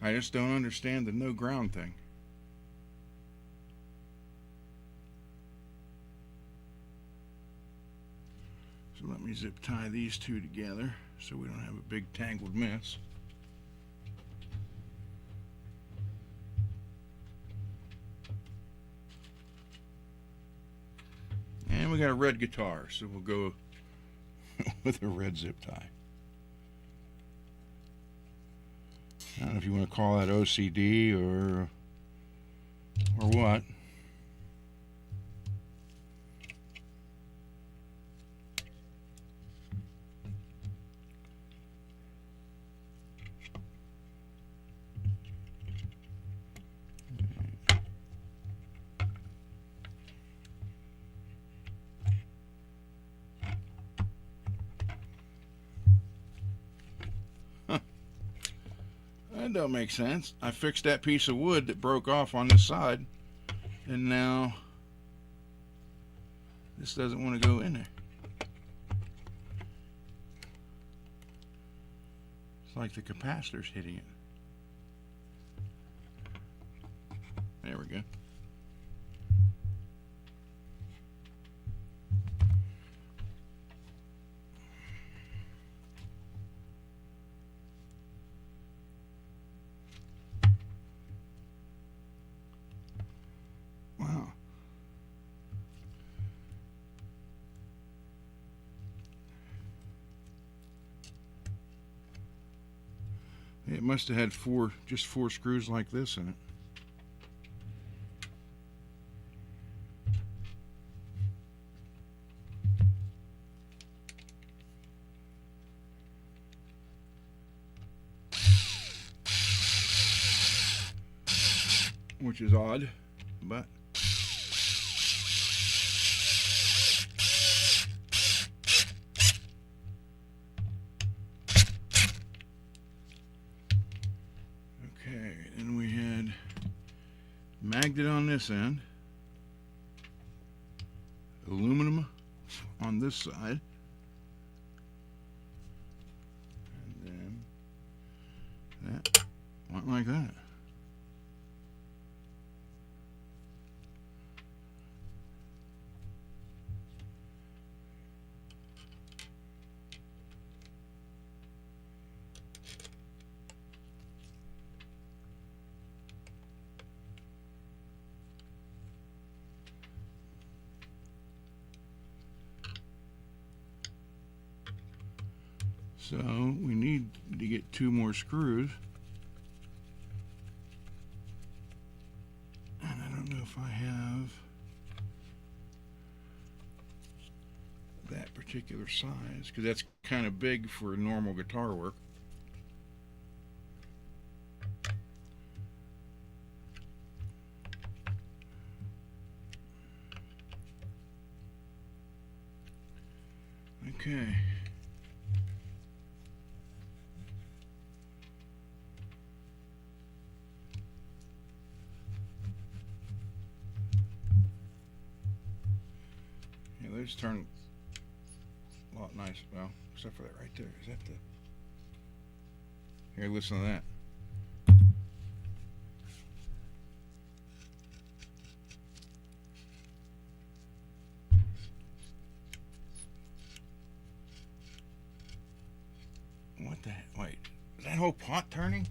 I just don't understand the no ground thing. So let me zip tie these 2 together so we don't have a big tangled mess. And we got a red guitar, so we'll go with a red zip tie. I don't know if you want to call that OCD or what. don't make sense. I fixed that piece of wood that broke off on this side, and now this doesn't want to go in there. It's like the capacitor's hitting it. There we go. Wow. It must have had just four screws like this in it. Which is odd, but okay, then we had magnet on this end, aluminum on this side, and then that went like that. So we need to get two more screws. And I don't know if I have that particular size, because that's kind of big for normal guitar work. Okay. Those turn a lot nice. Well, except for that right there. Is that the... Here, listen to that. What the heck? Wait, is that whole pot turning?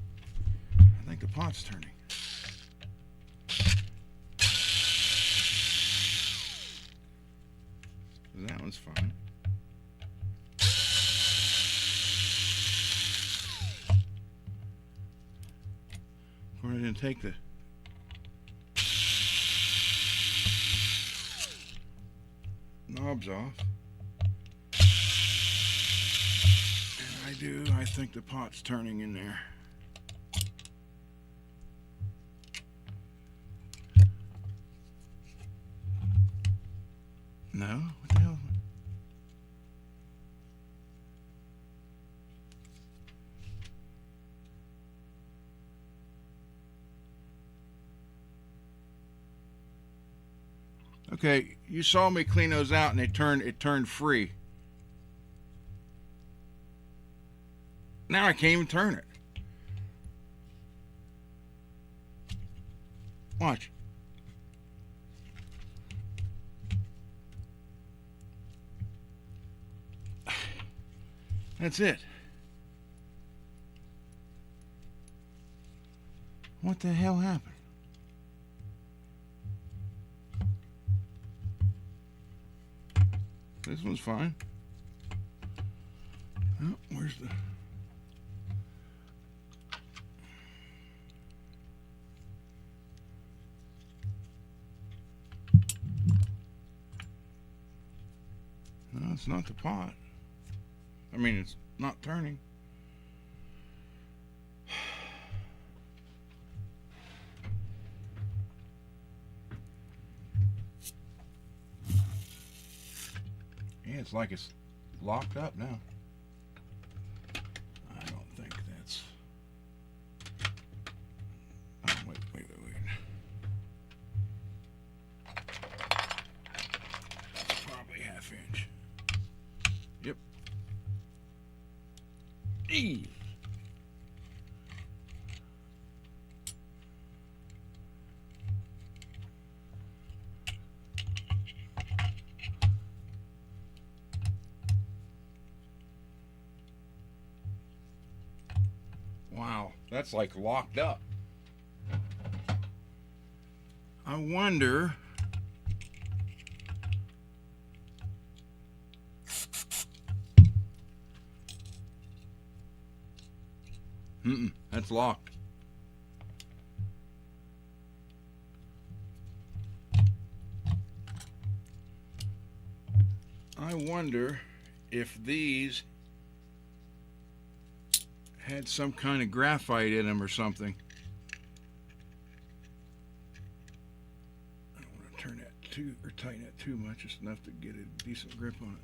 I think the pot's turning. That one's fine. Or I didn't take the knobs off. And I do. I think the pot's turning in there. No? What the hell? Okay, you saw me clean those out and it turned free. Now I can't even turn it. Watch. That's it. What the hell happened? This one's fine. Oh, where's the... No, it's not the pot. I mean, it's not turning. Yeah, it's like it's locked up now. I don't think that's... Eee. Wow, that's like locked up. I wonder. That's locked. I wonder if these had some kind of graphite in them or something. I don't want to turn that too or tighten that too much, just enough to get a decent grip on it.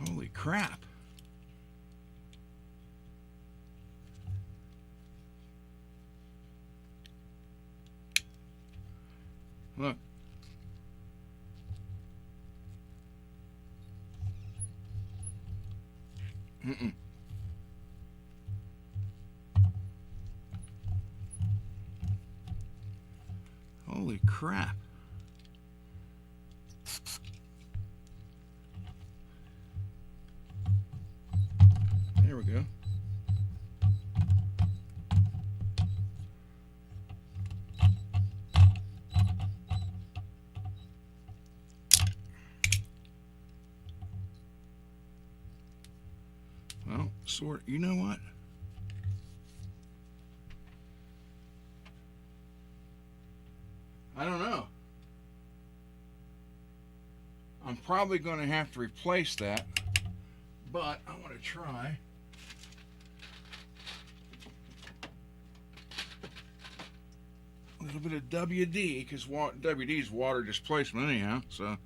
Holy crap. Look. Holy crap. There we go. Well, you know what? I don't know. I'm probably going to have to replace that, but I want to try. A little bit of WD, because WD is water displacement anyhow, so I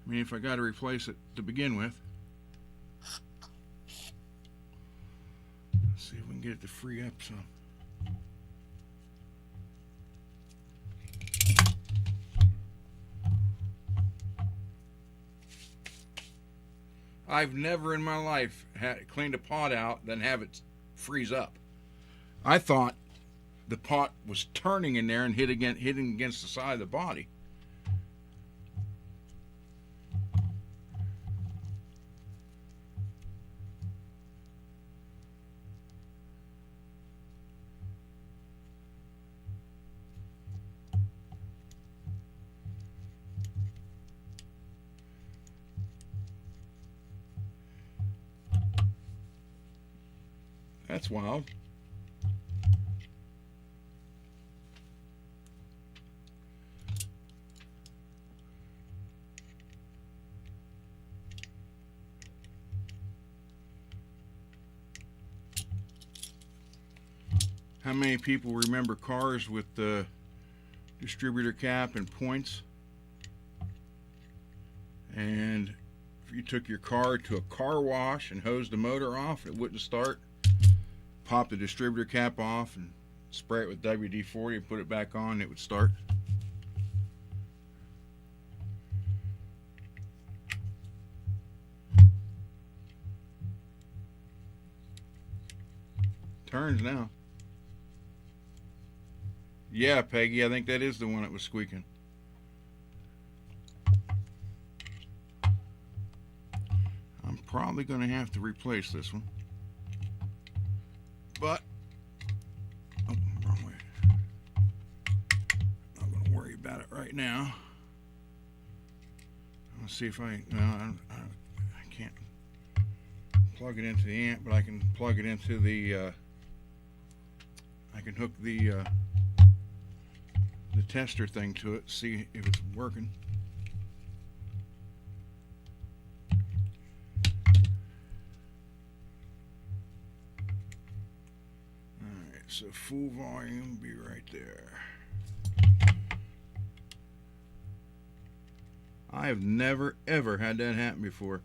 mean, if I got to replace it to begin with. Let's see if we can get it to free up some. I've never in my life cleaned a pot out, then have it freeze up. I thought the pot was turning in there and hitting against the side of the body. That's wild. How many people remember cars with the distributor cap and points? And if you took your car to a car wash and hosed the motor off, it wouldn't start. Pop the distributor cap off and spray it with WD-40 and put it back on, it would start. Turns now. Yeah, Peggy, I think that is the one that was squeaking. I'm probably going to have to replace this one. But, oh, wrong way. Not going to worry about it right now. Let's see if I can't plug it into the amp, but I can plug it into the, I can hook the tester thing to it, see if it's working. Alright, so full volume be right there. I have never ever had that happen before.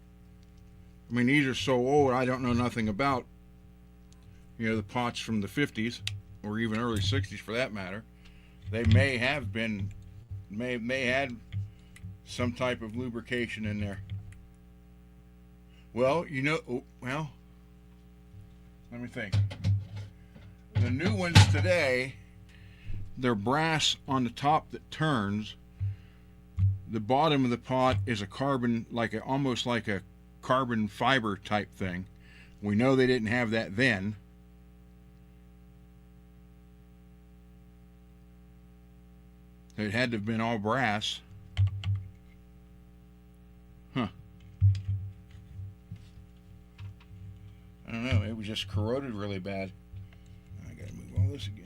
I mean, these are so old I don't know nothing about, you know, the pots from the 50s or even early 60s for that matter. They may have been, may had some type of lubrication in there. Well, well, let me think. The new ones today, they're brass on the top that turns. The bottom of the pot is a carbon, almost like a carbon fiber type thing. We know they didn't have that then. It had to have been all brass. Huh. I don't know. It was just corroded really bad. I gotta move all this again.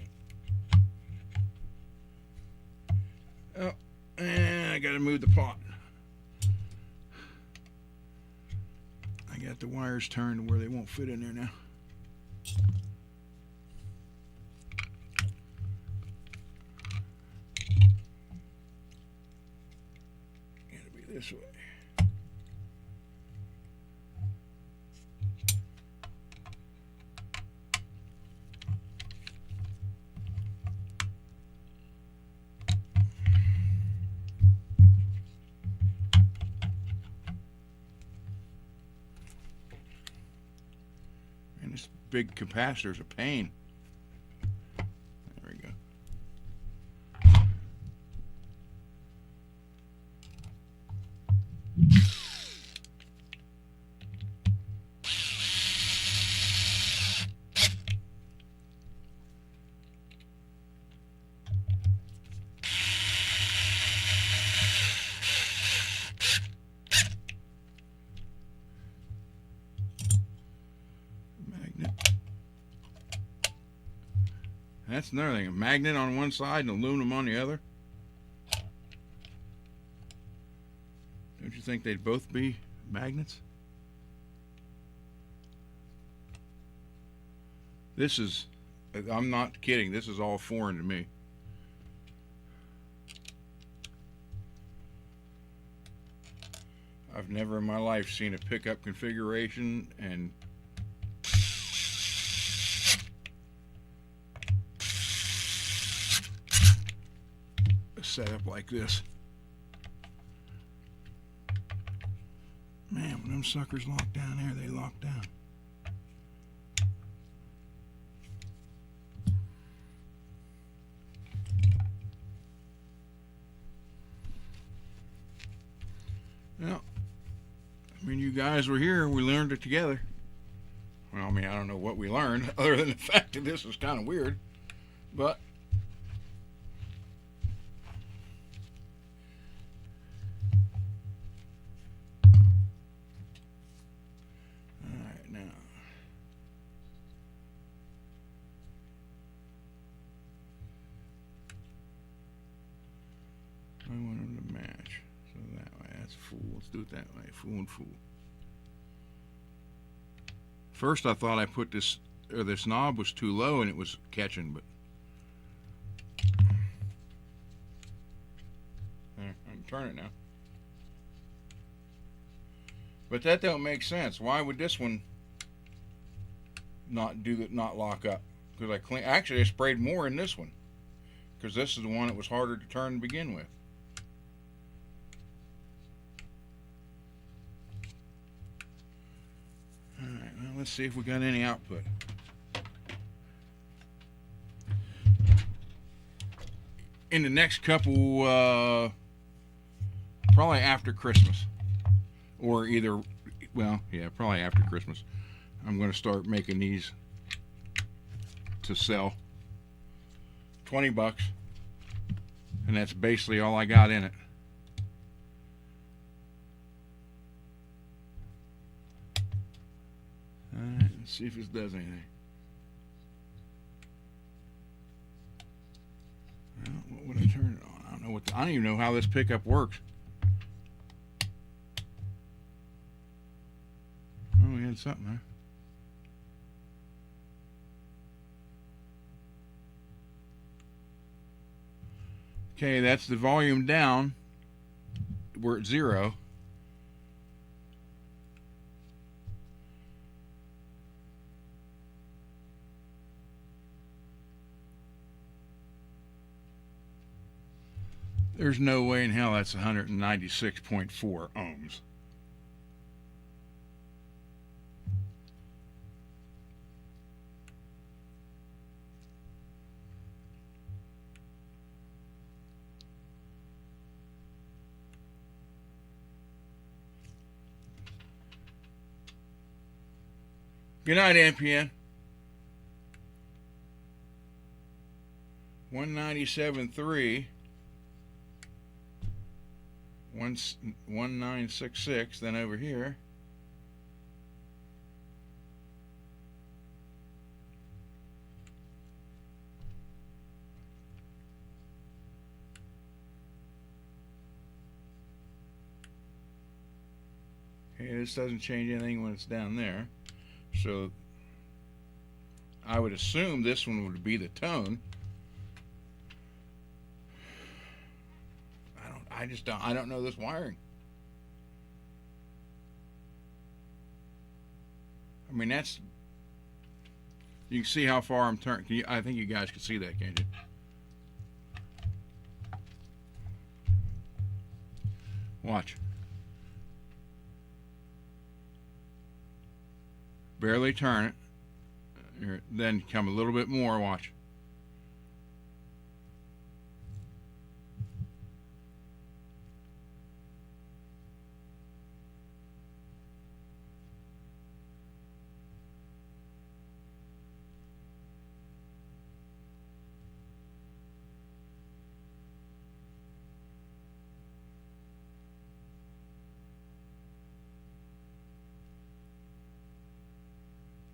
Oh, and I gotta move the pot. I got the wires turned to where they won't fit in there now. Gotta be this way. And this big capacitor's a pain. There we go. Magnet. That's another thing. A magnet on one side and aluminum on the other. Don't you think they'd both be magnets? This is, I'm not kidding, this is all foreign to me. I've never in my life seen a pickup configuration and a setup like this. Man, when them suckers lock down there, they lock down. Well, I mean, you guys were here. We learned it together. Well, I mean, I don't know what we learned other than the fact that this was kind of weird. But all right, now I want them to match. So that way, that's full. Let's do it that way. Full and full. First, I thought I put this knob was too low and it was catching, but I can turn it now. But that don't make sense. Why would this one not lock up? Because I sprayed more in this one, because this is the one that was harder to turn to begin with. Alright, well, let's see if we got any output. In the next couple, probably after Christmas, or probably after Christmas, I'm going to start making these to sell. $20, and that's basically all I got in it. Alright, let's see if this does anything. Well, what would I turn it on? I don't even know how this pickup works. Oh, we had something there. Okay, that's the volume down. We're at 0. There's no way in hell that's 196.4 ohms. Good night, NPN. 197.3, 1966. Then over here, okay, this doesn't change anything when it's down there. So I would assume this one would be the tone. I don't know this wiring. I mean, that's, you can see how far I'm turning. I think you guys can see that, can't you? Watch. Barely turn it. Then come a little bit more. Watch.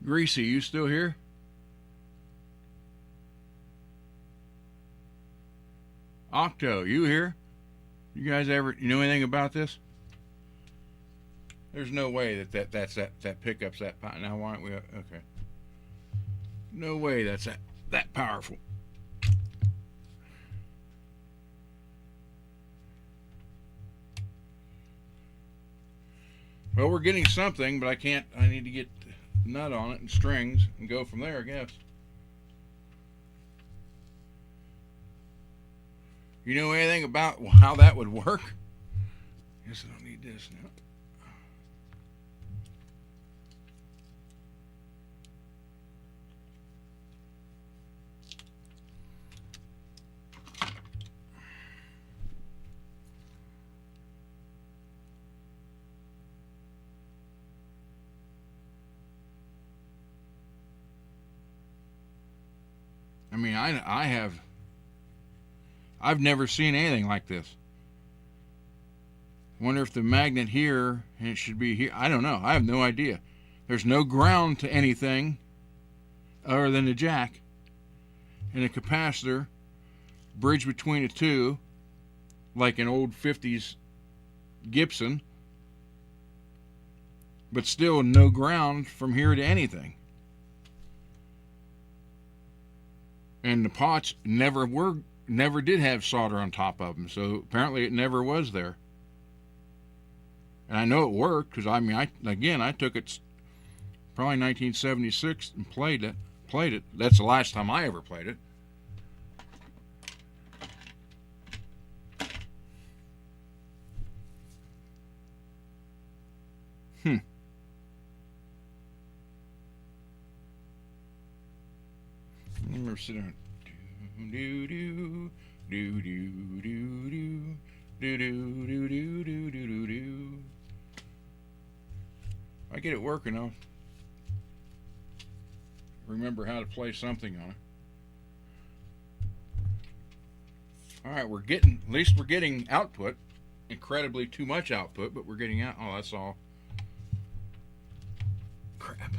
Greasy, you still here? Octo, you here? You guys ever know anything about this? There's no way that pickups that power. Now why aren't we okay? No way that's that powerful. Well, we're getting something, but I need to get nut on it and strings and go from there, I guess. You know anything about how that would work? Guess I don't need this now. I mean, I've never seen anything like this. Wonder if the magnet here, it should be here. I don't know. I have no idea. There's no ground to anything other than the jack and a capacitor bridge between the two, like an old 50s Gibson, but still no ground from here to anything. And the pots never did have solder on top of them, so apparently it never was there. And I know it worked because I took it probably 1976 and played it. That's the last time I ever played it. I remember sitting on do do do do do do do do do do do do do. I get it working. I'll remember how to play something on it. All right, at least we're getting output. Incredibly too much output, but we're getting out. Oh, that's all. Crap.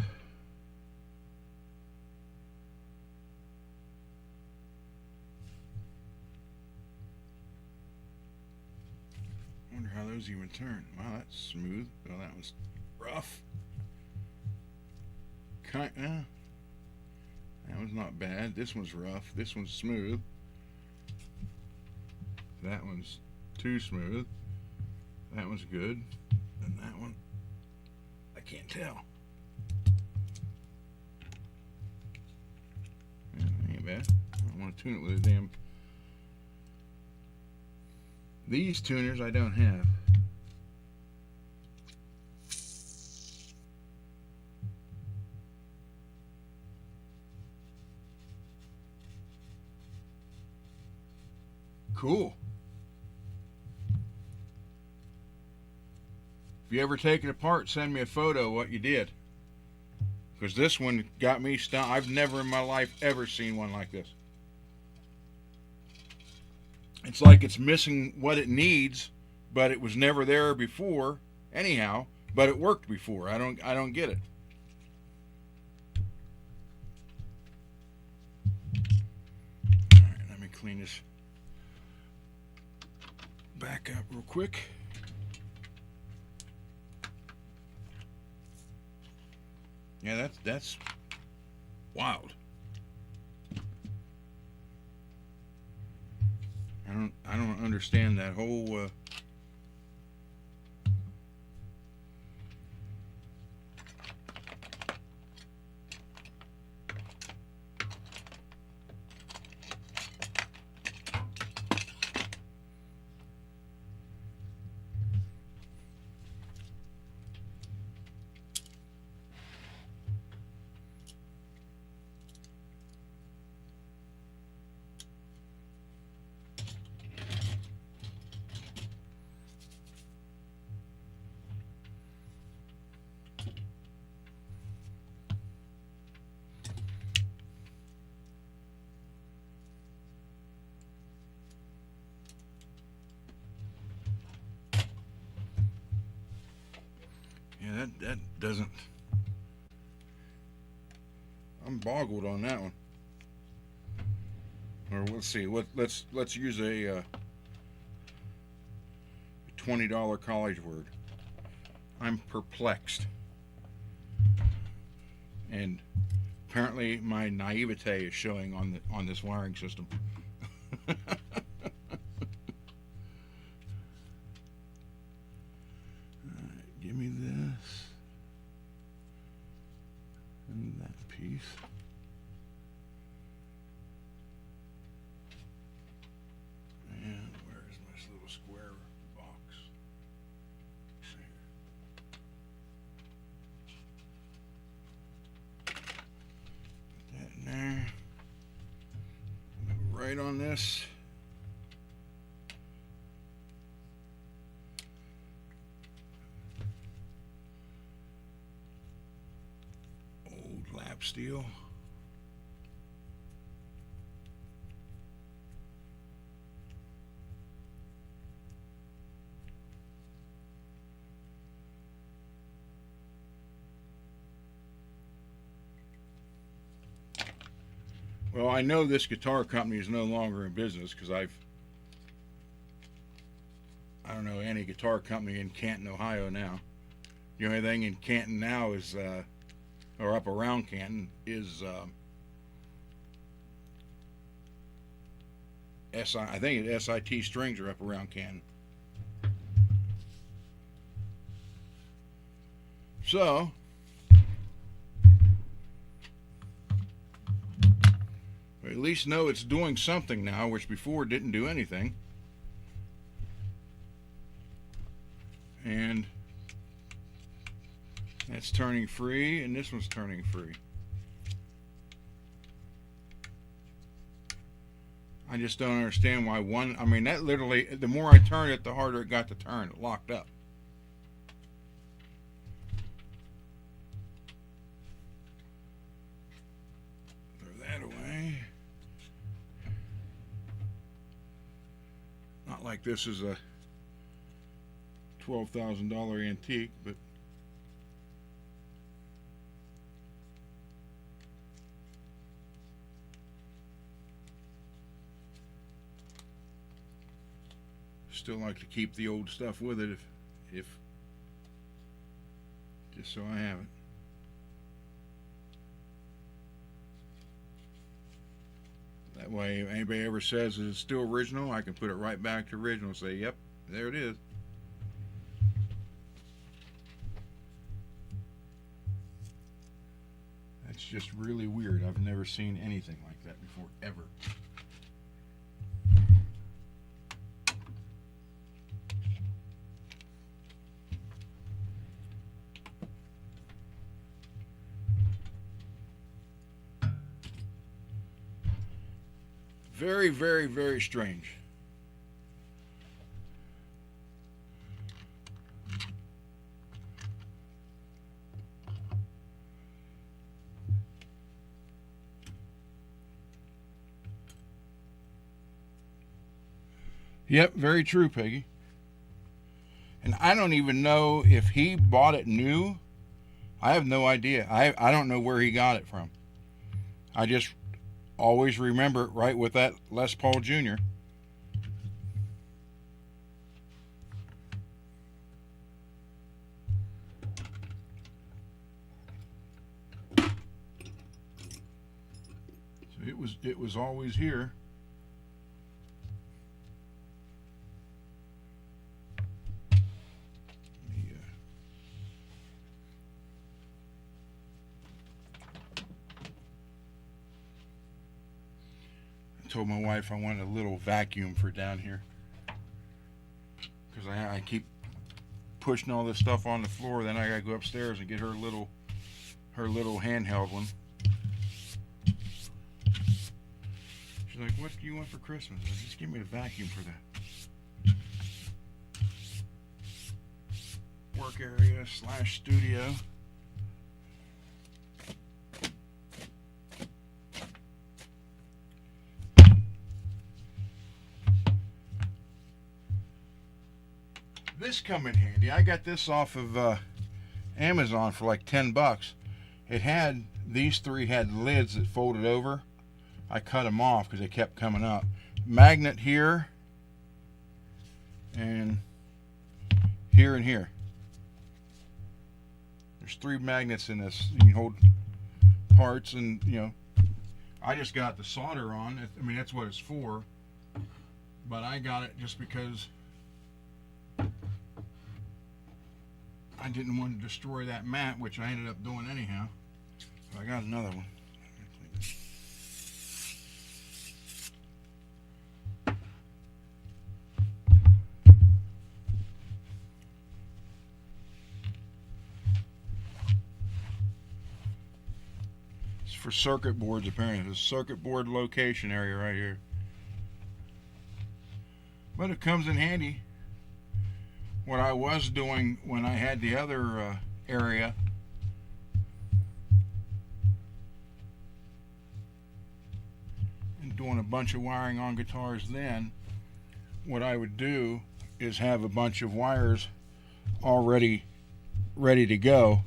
Wonder how those even turn. Wow, that's smooth. Oh, that was rough. That was not bad. This one's rough. This one's smooth. That one's too smooth. That one's good. And that one, I can't tell. Yeah, that ain't bad. I don't want to tune it with a damn. These tuners I don't have. Cool. If you ever take it apart, send me a photo of what you did. Because this one got me stunned. I've never in my life ever seen one like this. It's like it's missing what it needs, but it was never there before. Anyhow, but it worked before. I don't get it. All right, let me clean this back up real quick. Yeah, that's wild. I don't understand that whole yeah, that doesn't. I'm boggled on that one. Or let's see. Let's use a $20 college word. I'm perplexed. And apparently my naivete is showing on this wiring system. Alright, give me this and that piece. And where is my little square box? Let's see here. Put that in there. Right on this. Old lap steel. Well, I know this guitar company is no longer in business because I don't know any guitar company in Canton, Ohio now. The only thing in Canton now is, or up around Canton, is I think it's SIT Strings are up around Canton. So, at least know it's doing something now, which before didn't do anything. And that's turning free, and this one's turning free. I just don't understand why one, I mean, that literally, the more I turned it, the harder it got to turn. It locked up. Throw that away. Not like this is a $12,000 antique, but still like to keep the old stuff with it if just so I have it. That way, if anybody ever says it's still original, I can put it right back to original and say, yep, there it is. That's just really weird. I've never seen anything like that before, ever. Very, very, very strange. Yep, very true, Peggy. And I don't even know if he bought it new. I have no idea. I don't know where he got it from. I just always remember it right with that Les Paul Jr. So it was always here. Told my wife I wanted a little vacuum for down here because I keep pushing all this stuff on the floor. Then I gotta go upstairs and get her little handheld one. She's like, "What do you want for Christmas?" I said, "Just give me the vacuum for the work area / studio." This come in handy. I got this off of Amazon for like $10. It had these three had lids that folded over. I cut them off because they kept coming up. Magnet here, and here and here. There's 3 magnets in this. You can hold parts, and I just got the solder on. I mean, that's what it's for. But I got it just because I didn't want to destroy that mat, which I ended up doing anyhow. So I got another one. It's for circuit boards, apparently. There's a circuit board location area right here. But it comes in handy. What I was doing when I had the other area, and doing a bunch of wiring on guitars, then what I would do is have a bunch of wires already ready to go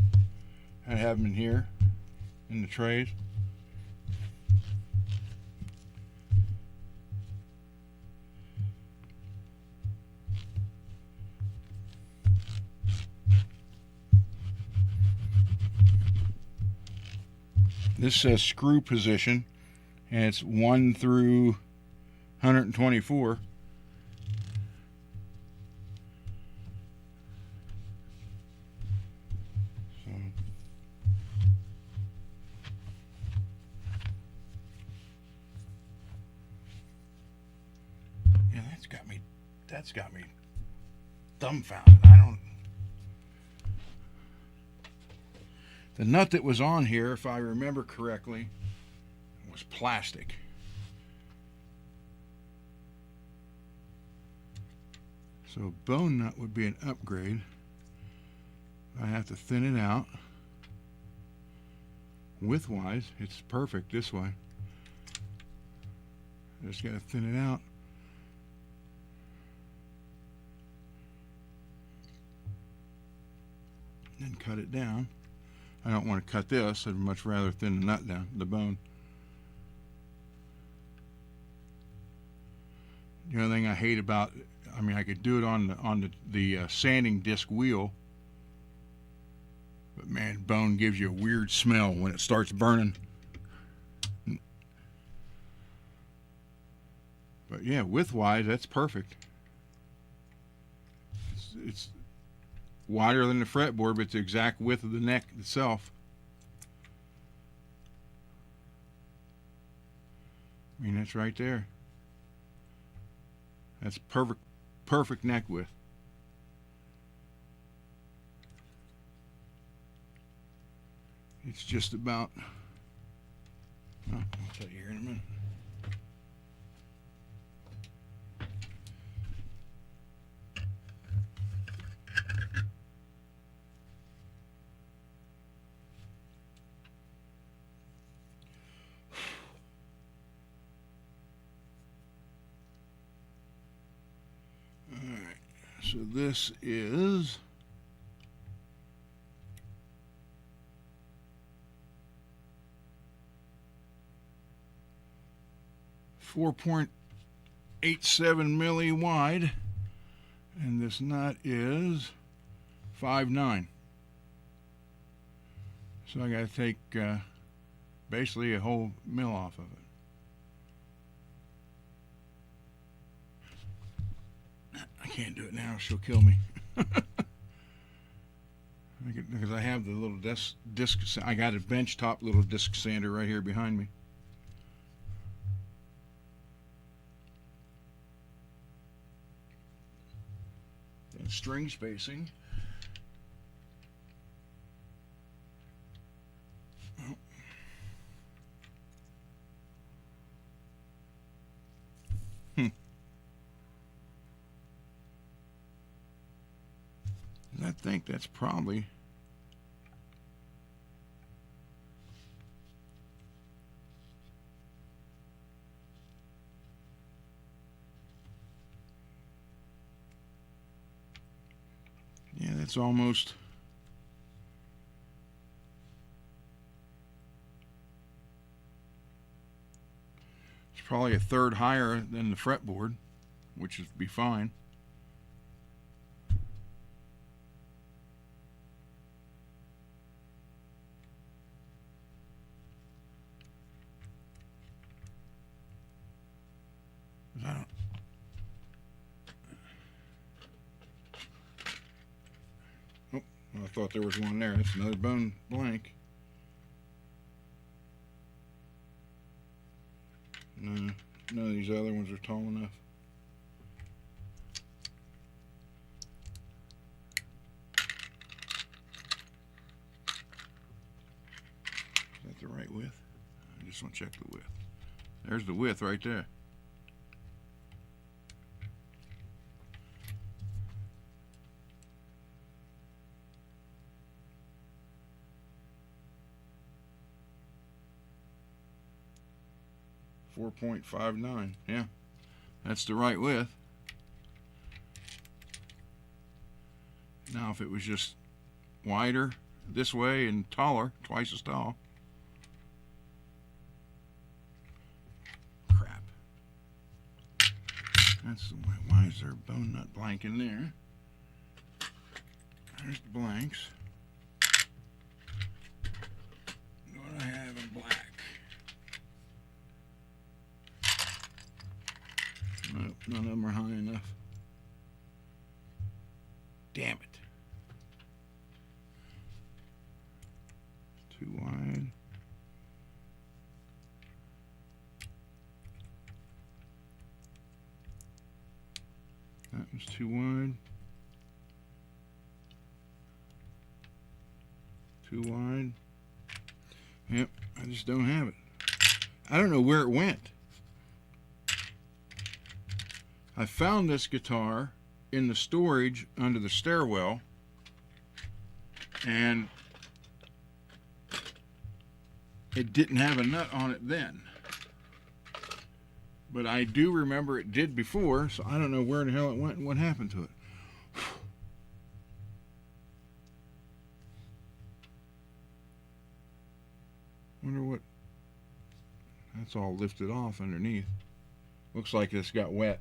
and have them in here in the trays. This says screw position, and it's 1 through 124. So, yeah, that's got me dumbfounded. The nut that was on here, if I remember correctly, was plastic. So a bone nut would be an upgrade. I have to thin it out. Widthwise, it's perfect this way. I just got to thin it out. And cut it down. I don't want to cut this. I'd much rather thin the nut down, the bone. The only thing I hate about, I could do it on the sanding disc wheel, but man, bone gives you a weird smell when it starts burning. But yeah, widthwise, that's perfect. It's wider than the fretboard, but it's the exact width of the neck itself. That's right there. That's perfect neck width. It's just about, I'll tell you here in a minute. So this is 4.87 milli wide, and this nut is 5.9. So I got to take basically a whole mil off of it. I can't do it now; she'll kill me. Because I have the little disc. I got a bench top little disc sander right here behind me. And string spacing. I think that's probably that's almost it's probably a third higher than the fretboard, which would be fine. I thought there was one there. That's another bone blank. No, none of these other ones are tall enough. Is that the right width? I just want to check the width. There's the width right there. .59. Yeah, that's the right width. Now if it was just wider this way and taller, twice as tall. Crap. That's the way. Why is there a bone nut blank in there? There's the blanks. What do I have in black? Nope, none of them are high enough. Damn it. Too wide. That was too wide. Too wide. Yep, I just don't have it. I don't know where it went. I found this guitar in the storage under the stairwell, and it didn't have a nut on it then. But I do remember it did before, so I don't know where the hell it went and what happened to it. Wonder what... That's all lifted off underneath. Looks like it's got wet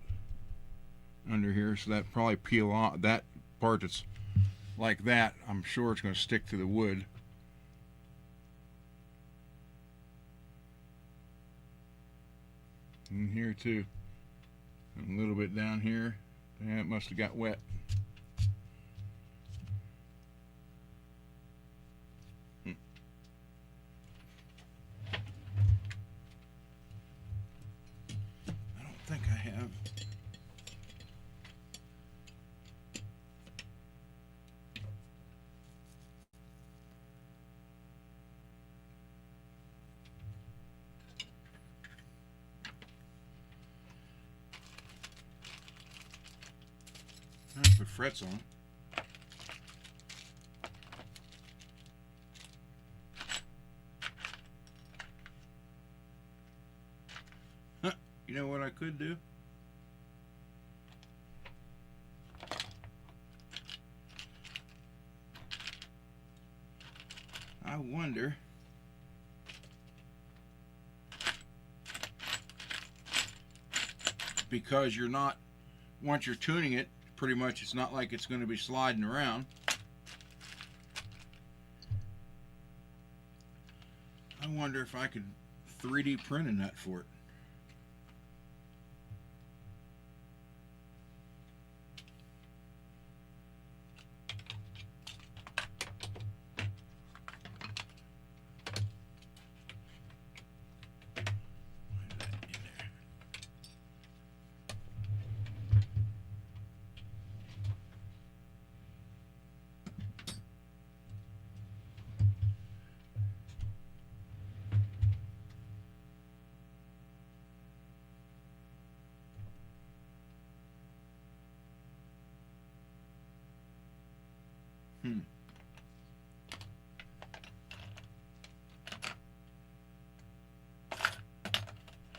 under here, so that probably peel off. That part that's like that, I'm sure it's going to stick to the wood. And here too, and a little bit down here. Yeah, it must have got wet. I don't think I have. Put frets on. Huh. You know what I could do? I wonder because you're not, once you're tuning it, pretty much it's not like it's going to be sliding around. I wonder if I could 3D print a nut for it.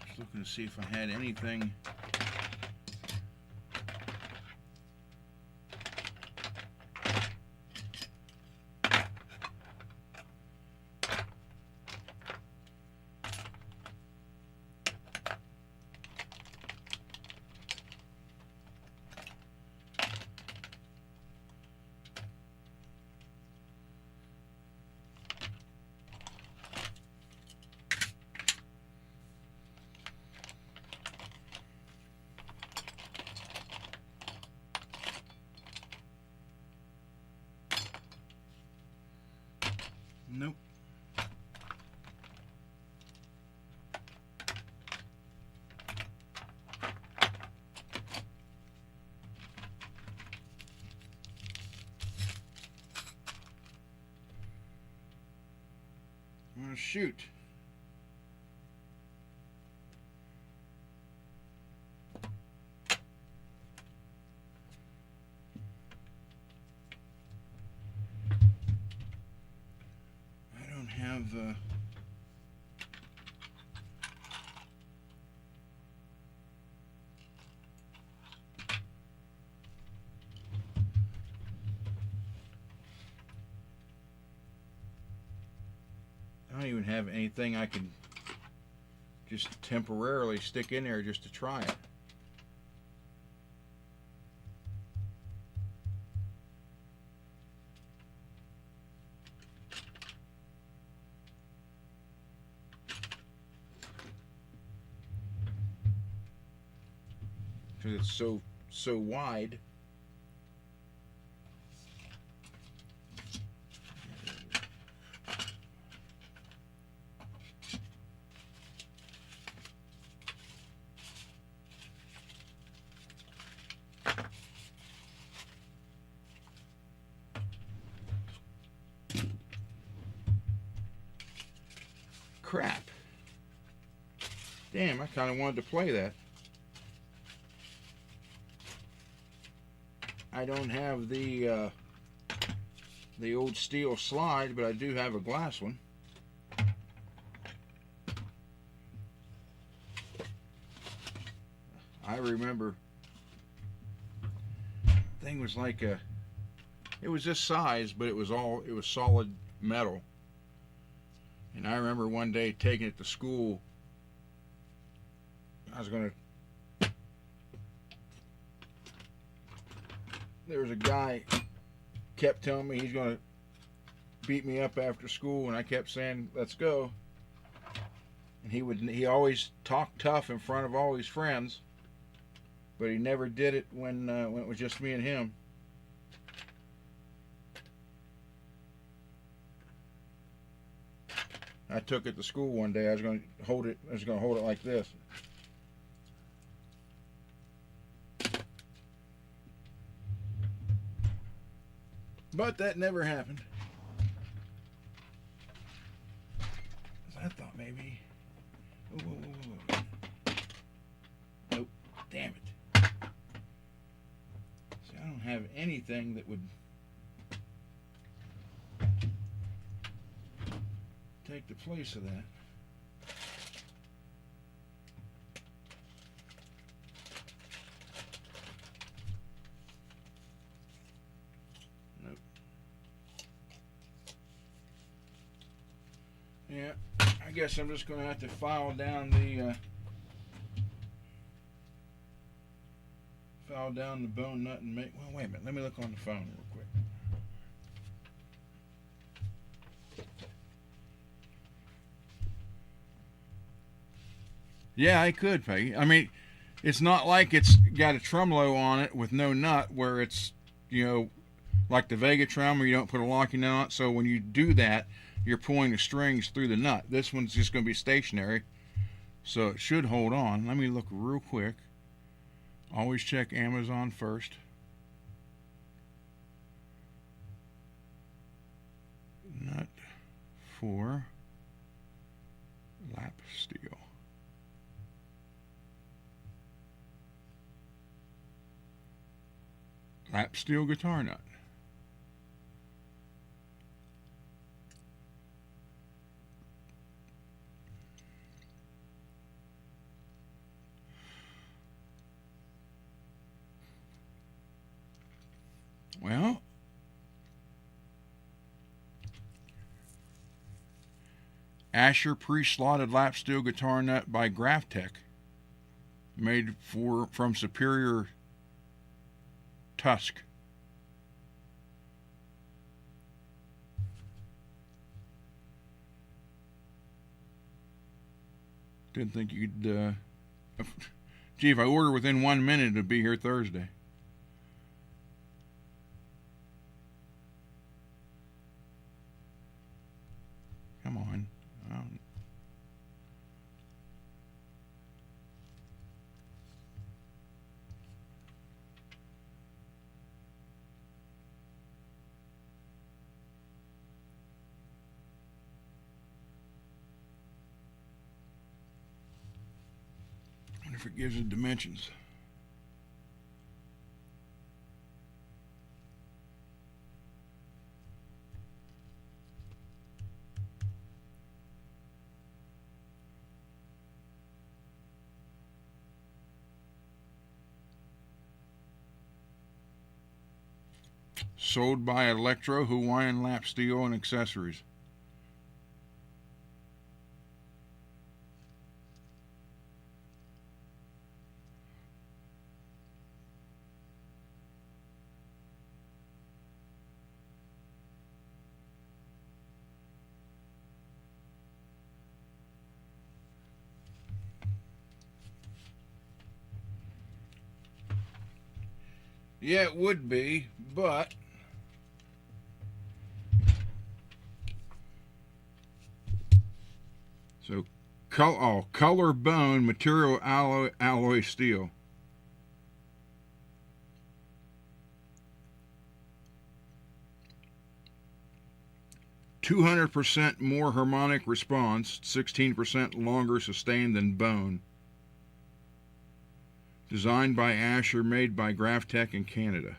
Just looking to see if I had anything. Nope. I'm gonna shoot. I don't have I don't even have anything I can just temporarily stick in there just to try it. Because it's so wide. Crap. Damn, I kind of wanted to play that. I don't have the old steel slide, but I do have a glass one. I remember thing was like it was this size, but it was solid metal. And I remember one day taking it to school. There was a guy kept telling me he's gonna beat me up after school, and I kept saying, "Let's go." And he always talked tough in front of all his friends, but he never did it when it was just me and him. I took it to school one day. I was going to hold it like this. But that never happened. I thought maybe. Whoa. Nope. Damn it. See, I don't have anything that would take the place of that. Nope. Yeah, I guess I'm just gonna have to file down the bone nut and make. Well, wait a minute. Let me look on the phone real quick. Yeah, I could, Peggy. I mean, it's not like it's got a tremolo on it with no nut, where it's, like the Vega Trum, where you don't put a locking nut on it. So when you do that, you're pulling the strings through the nut. This one's just going to be stationary, so it should hold on. Let me look real quick. Always check Amazon first. Nut for lap steel. Lap steel guitar nut. Well, Asher pre-slotted lap steel guitar nut by Graphtec, made from Superior Tusk. Didn't think you'd. Gee, if I order within 1 minute, it'll be here Thursday. Come on. I wonder if it gives the dimensions. Sold by Electro Hawaiian Lap Steel and Accessories. Yeah, it would be, but so color bone material alloy steel. "200% more harmonic response, 16% longer sustain than bone. Designed by Asher, made by Graphtec in Canada."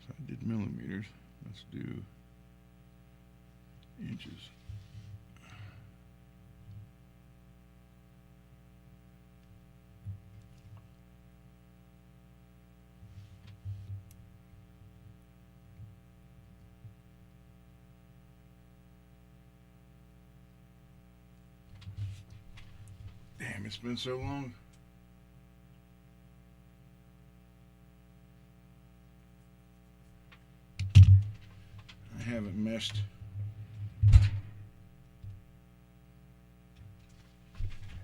So I did millimeters. Let's do inches. Damn, it's been so long. I haven't messed.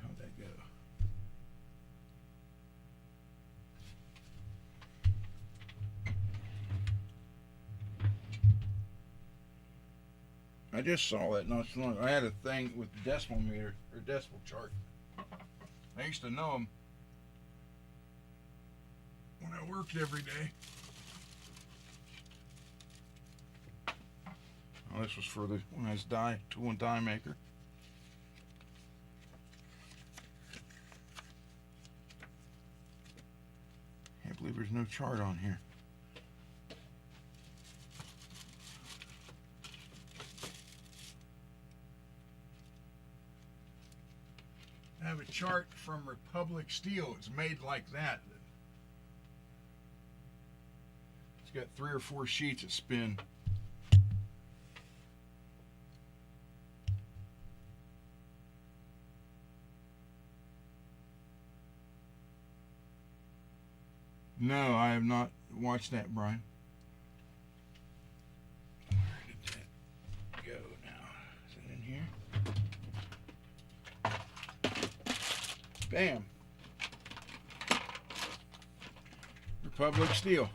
How'd that go? I just saw that not so long ago. I had a thing with decimal meter or decimal chart. I used to know them when I worked every day. Oh, this was for when I was tool and die maker. Can't believe there's no chart on here. I have a chart from Republic Steel. It's made like that. It's got 3 or 4 sheets that spin No, I have not watched that, Brian. Where did that go now? Is it in here? Bam. Republic Steel.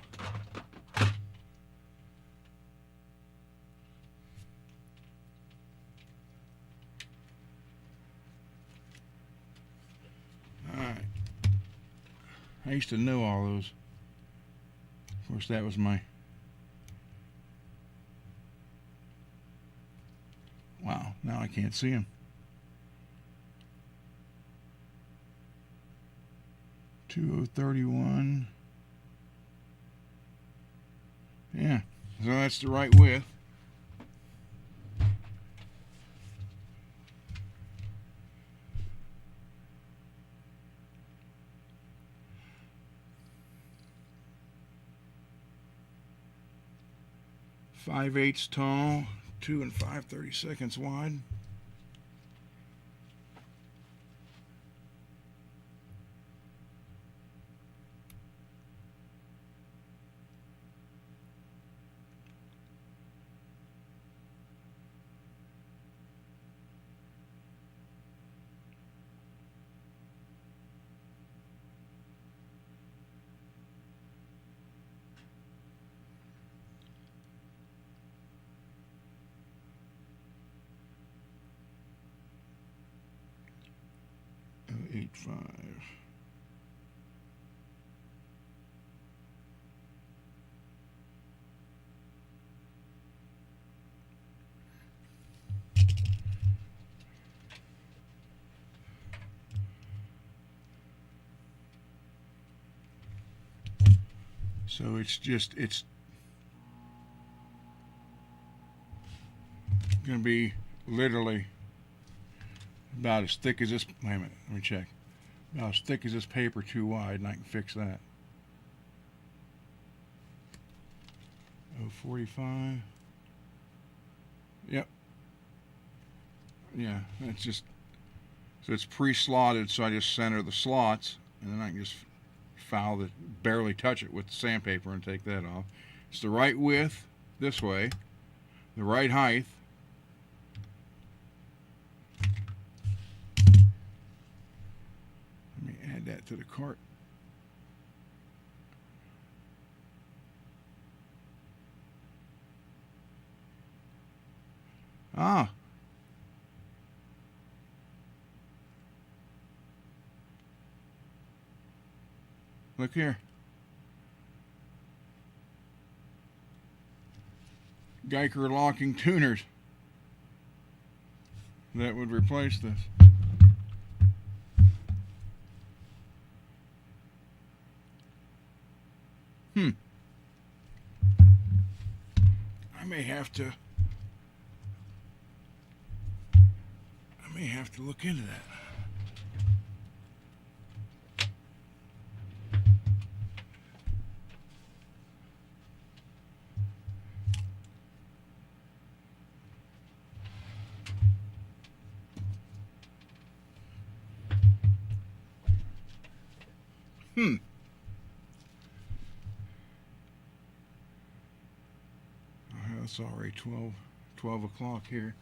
Alright. I used to know all those. Of course, that was my... Wow, now I can't see them. 2031. Yeah, so that's the right width. Five-eighths tall, 2 5/32 wide. Oh, 8.5. So it's going to be literally about as thick as this. Wait a minute, let me check. About as thick as this paper, too wide, and I can fix that. 0.45. Yep. Yeah, that's just, so it's pre-slotted, so I just center the slots, and then I can just foul it, barely touch it with the sandpaper and take that off. It's the right width this way, the right height. Let me add that to the cart. Ah. Look here. Geiger locking tuners. That would replace this. I may have to look into that. It's already 12 o'clock here.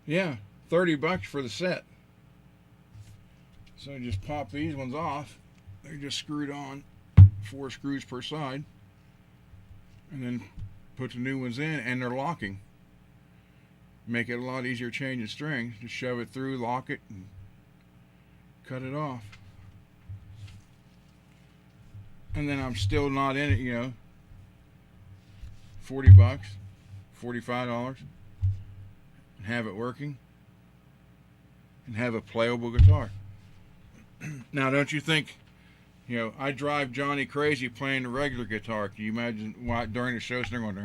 Yeah, $30 for the set. So just pop these ones off. They're just screwed on, 4 screws per side, and then put the new ones in, and they're locking. Make it a lot easier changing strings. Just shove it through, lock it, and cut it off. And then I'm still not in it, you know. $40, $45, and have it working, and have a playable guitar. Now, don't you think, you know, I drive Johnny crazy playing the regular guitar. Can you imagine why during the shows they're going,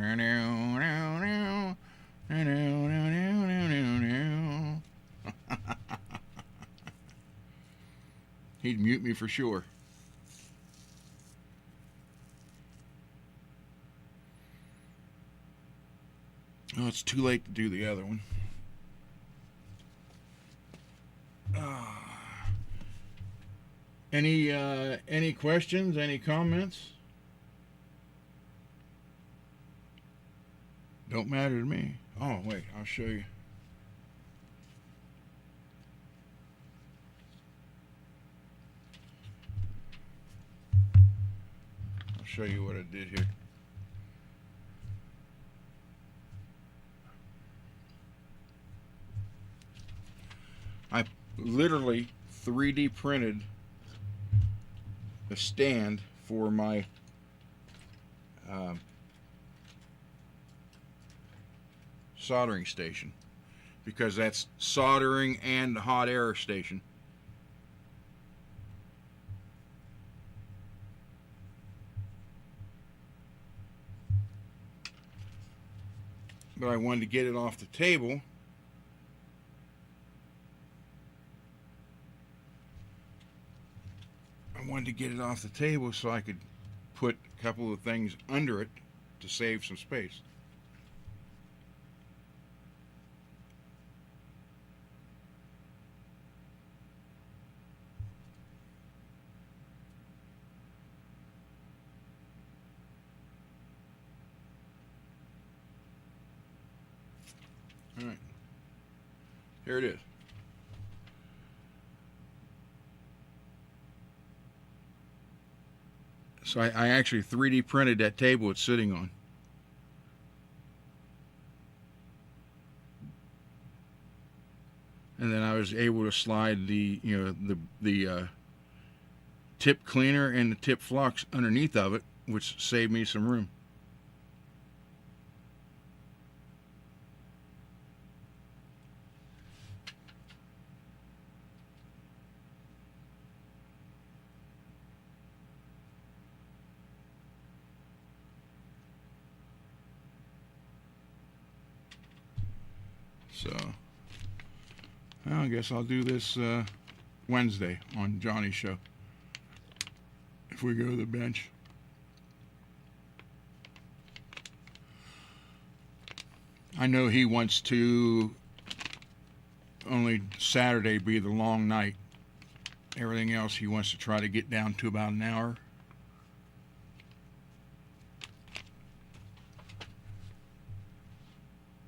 he'd mute me for sure. Oh, it's too late to do the other one. Any questions? Any comments? Don't matter to me. Oh wait, I'll show you. I'll show you what I did here. I literally 3D printed a stand for my soldering station, because that's soldering and hot air station. But I wanted to get it off the table. I wanted to get it off the table so I could put a couple of things under it to save some space. All right, here it is. So I actually 3D printed that table it's sitting on. And then I was able to slide the tip cleaner and the tip flux underneath of it, which saved me some room. So, well, I guess I'll do this Wednesday on Johnny's show. If we go to the bench. I know he wants to only Saturday be the long night. Everything else he wants to try to get down to about an hour.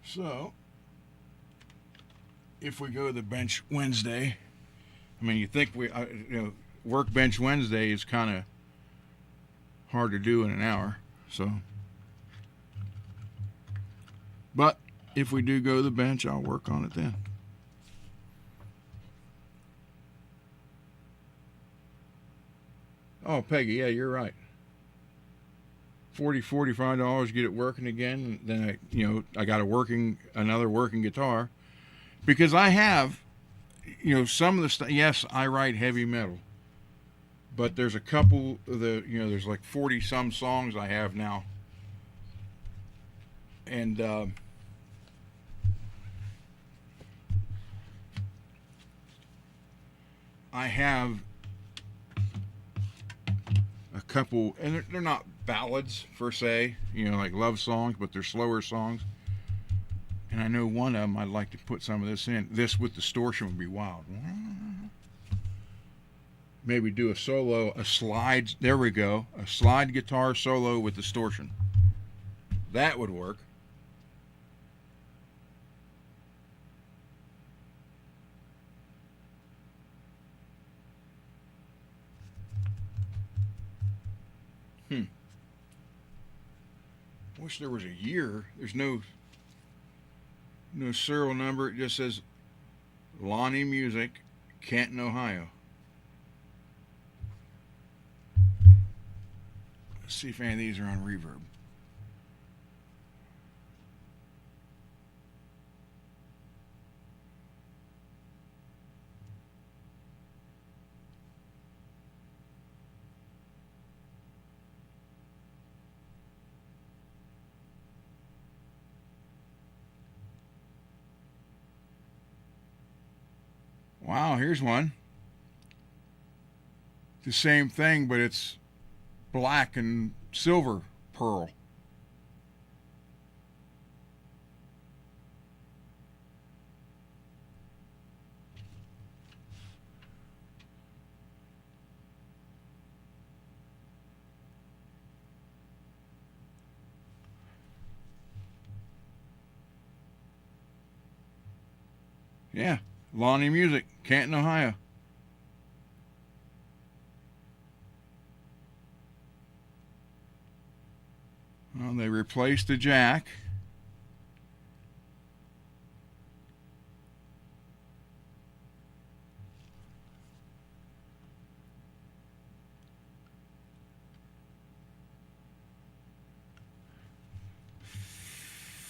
So, if we go to the bench Wednesday, I mean, you think workbench Wednesday is kind of hard to do in an hour. So, but if we do go to the bench, I'll work on it then. Oh, Peggy, yeah, you're right. $45 get it working again. Then I got another working guitar. Because I have, some of the stuff. Yes, I write heavy metal, but there's a couple of there's like 40 some songs I have now, and I have a couple, and they're not ballads per se, like love songs, but they're slower songs. And I know one of them I'd like to put some of this in. This with distortion would be wild. Maybe do a solo, a slide. There we go. A slide guitar solo with distortion. That would work. Wish there was a year. There's no serial number. It just says Lonnie Music, Canton, Ohio. Let's see if any of these are on reverb. Wow, here's one. The same thing, but it's black and silver pearl. Yeah, Lonnie Music, Canton, Ohio. Well, they replaced the jack.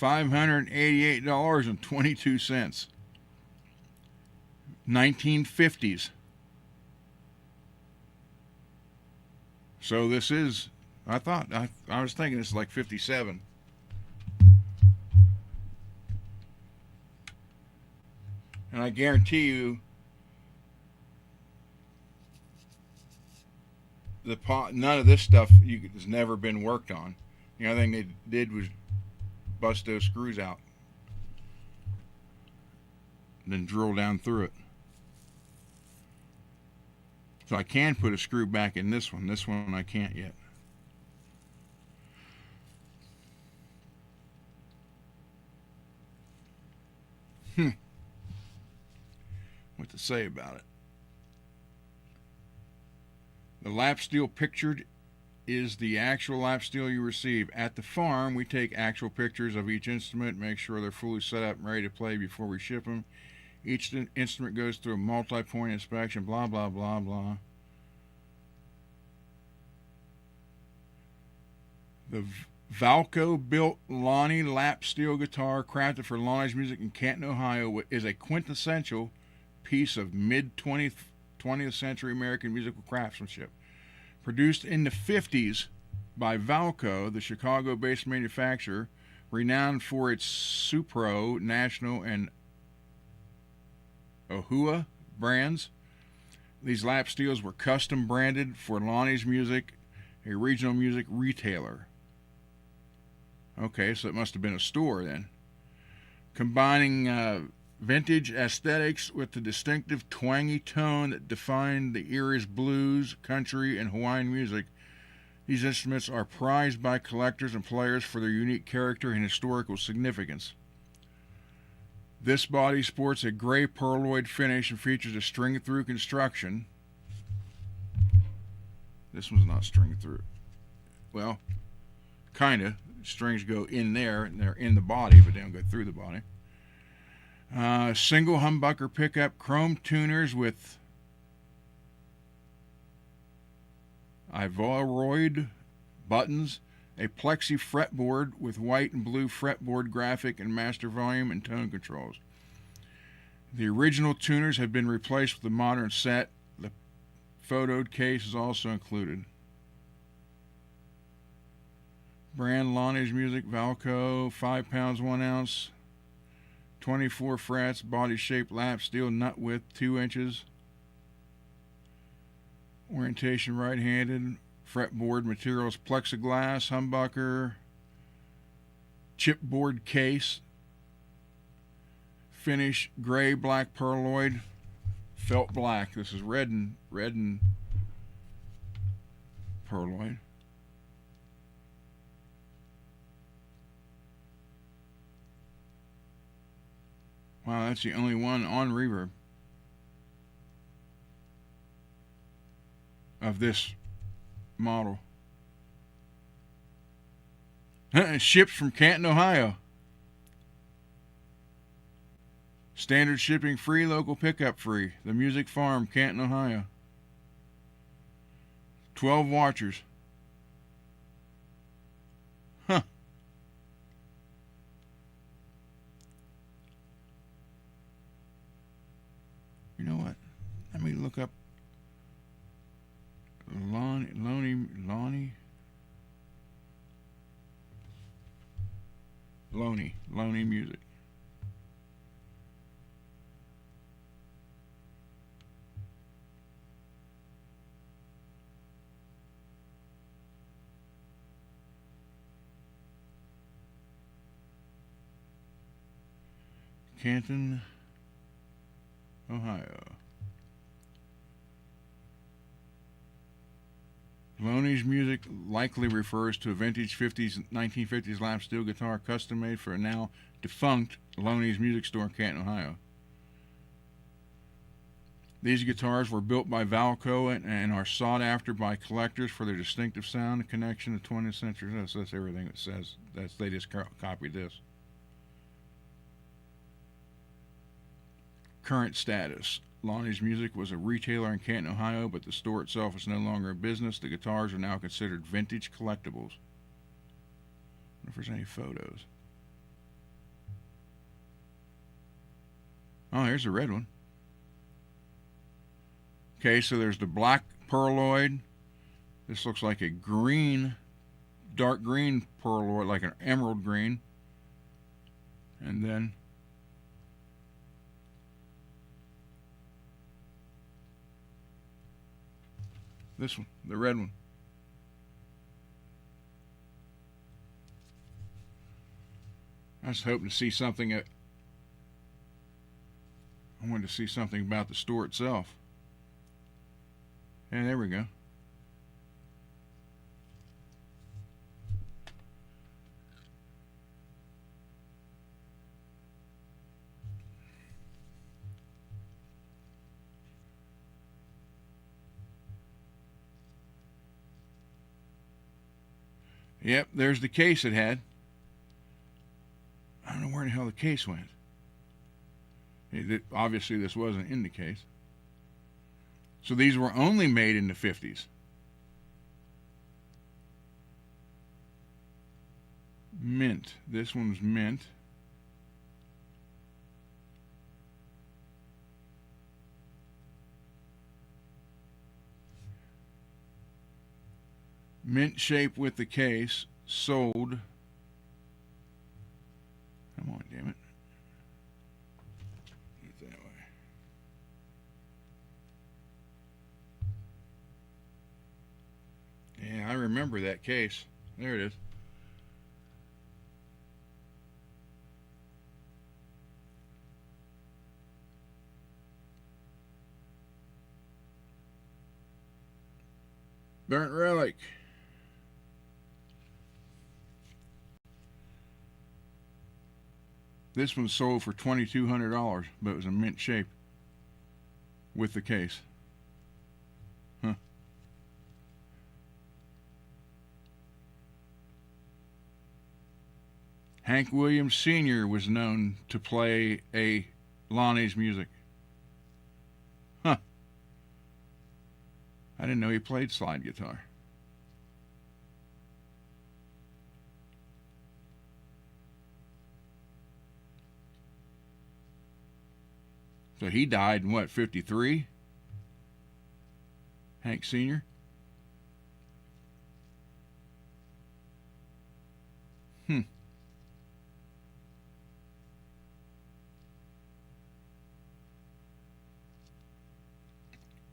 $588.22. 1950s. So this is, I was thinking this is like 57. And I guarantee you, none of this stuff has never been worked on. The only thing they did was bust those screws out, and then drill down through it. So I can put a screw back in this one. This one I can't yet. What to say about it? The lap steel pictured is the actual lap steel you receive. At the farm, we take actual pictures of each instrument, make sure they're fully set up and ready to play before we ship them. Each instrument goes through a multi-point inspection, blah, blah, blah, blah. The Valco built Lonnie lap steel guitar, crafted for Lonnie's Music in Canton, Ohio, is a quintessential piece of mid-20th century American musical craftsmanship. Produced in the 50s by Valco, the Chicago-based manufacturer, renowned for its Supro, National, and Ohua brands. These lap steels were custom branded for Lonnie's Music, a regional music retailer. Okay, so it must have been a store then. Combining vintage aesthetics with the distinctive twangy tone that defined the era's blues, country, and Hawaiian music, these instruments are prized by collectors and players for their unique character and historical significance. This body sports a gray pearloid finish and features a string-through construction. This one's not string-through. Well, kinda. Strings go in there, and they're in the body, but they don't go through the body. Single humbucker pickup, chrome tuners with Ivoroid buttons, a plexi fretboard with white and blue fretboard graphic and master volume and tone controls. The original tuners have been replaced with a modern set. The photoed case is also included. Brand Lonnie's Music, Valco, 5 pounds 1 ounce, 24 frets, body shaped lap steel, nut width 2 inches. Orientation right-handed, fretboard materials plexiglass, humbucker, chipboard case, finish gray black pearloid, felt black. This is red and pearloid. Wow, that's the only one on Reverb of this model. Ships from Canton, Ohio. Standard shipping free, local pickup free. The Music Farm, Canton, Ohio. 12 watchers. Huh. You know what? Let me look up Lonnie Music. Canton, Ohio. Lonnie's Music likely refers to a vintage 1950s lap steel guitar custom made for a now defunct Lonnie's Music Store in Canton, Ohio. These guitars were built by Valco and are sought after by collectors for their distinctive sound and connection to 20th century. That's everything it says. They just copied this. Current status. Lonnie's Music was a retailer in Canton, Ohio, but the store itself is no longer in business. The guitars are now considered vintage collectibles. I wonder if there's any photos. Oh, here's the red one. Okay, so there's the black pearloid. This looks like a green, dark green pearloid, like an emerald green. And then this one, the red one. I was hoping to see something. I wanted to see something about the store itself. And there we go. Yep, there's the case it had. I don't know where the hell the case went. Obviously, this wasn't in the case. So these were only made in the 50s. Mint. This one's mint. Mint shape with the case. Sold. Come on, damn it. Get that way. Yeah, I remember that case. There it is. Burnt relic. This one sold for $2,200, but it was a mint shape with the case. Huh. Hank Williams Sr. was known to play a Lonnie's Music. Huh. I didn't know he played slide guitar. So he died in what, 53? Hank Sr.?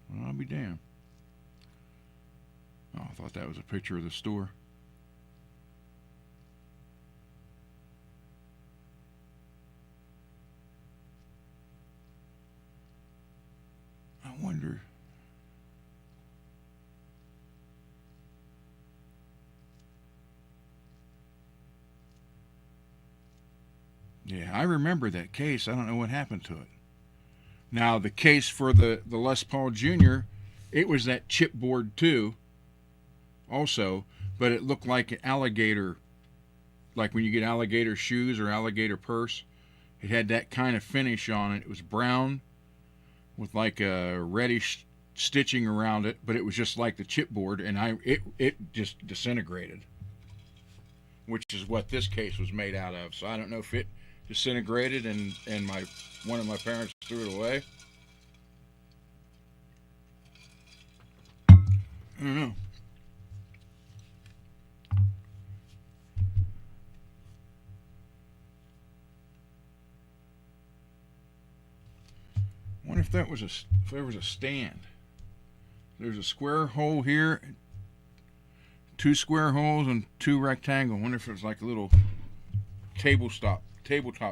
Well, I'll be damned. Oh, I thought that was a picture of the store. I wonder. Yeah, I remember that case. I don't know what happened to it. Now, the case for the Les Paul Jr., it was that chipboard too, also, but it looked like an alligator, like when you get alligator shoes or alligator purse. It had that kind of finish on it. It was brown with like a reddish stitching around it, but it was just like the chipboard, and it just disintegrated, which is what this case was made out of. So I don't know if it disintegrated and one of my parents threw it away. I don't know. I wonder if there was a stand. There's a square hole here, 2 square holes and 2 rectangle. I wonder if it was like a little tabletop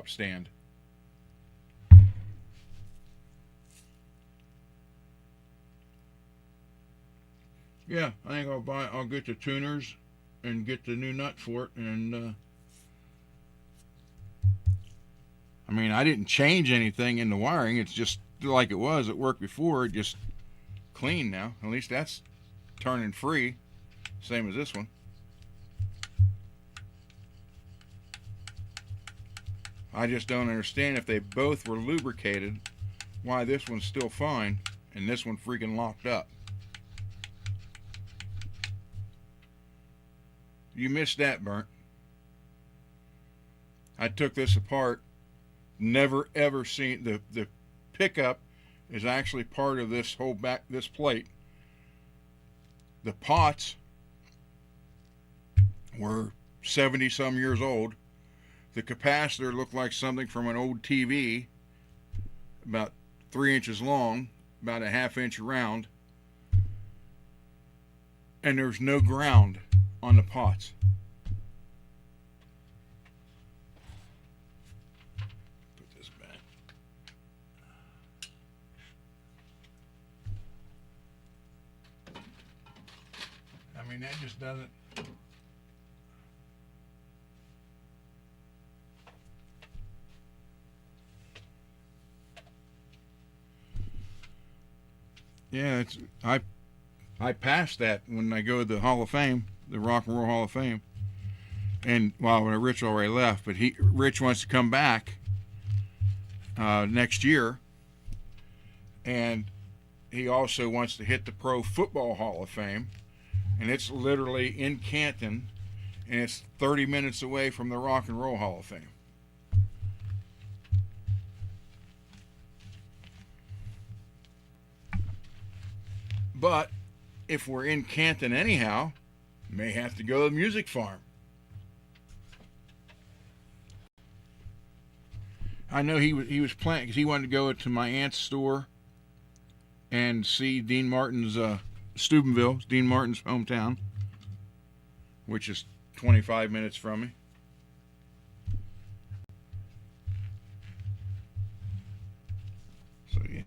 stand. Yeah, I think I'll get the tuners and get the new nut for it, and I mean, I didn't change anything in the wiring. It's just like it was at work before, just clean now. At least that's turning free, same as this one. I just don't understand, if they both were lubricated, why this one's still fine and this one freaking locked up. You missed that, Burnt. I took this apart. Never ever seen the pickup is actually part of this whole this plate. The pots were 70 some years old. The capacitor looked like something from an old TV, about 3 inches long, about a ½ inch around, and there's no ground on the pots. Put this back. I mean, that just doesn't. Yeah, it's I passed that when I go to the Hall of Fame, the Rock and Roll Hall of Fame, and well, when Rich already left, but Rich wants to come back next year, and he also wants to hit the Pro Football Hall of Fame, and it's literally in Canton, and it's 30 minutes away from the Rock and Roll Hall of Fame. But if we're in Canton anyhow, may have to go to the Music Farm. I know he was planning, because he wanted to go to my aunt's store and see Dean Martin's Steubenville, Dean Martin's hometown, which is 25 minutes from me. So yeah.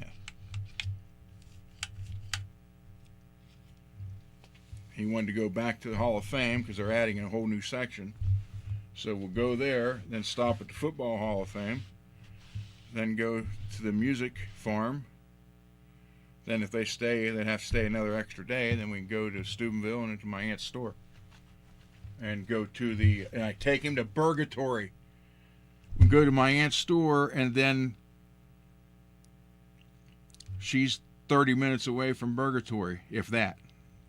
He wanted to go back to the Hall of Fame because they're adding a whole new section. So we'll go there, then stop at the Football Hall of Fame, then go to the Music Farm. Then if they stay, they'd have to stay another extra day. Then we can go to Steubenville and into my aunt's store. And go to and I take him to Burgatory. We go to my aunt's store, and then she's 30 minutes away from Burgatory, if that.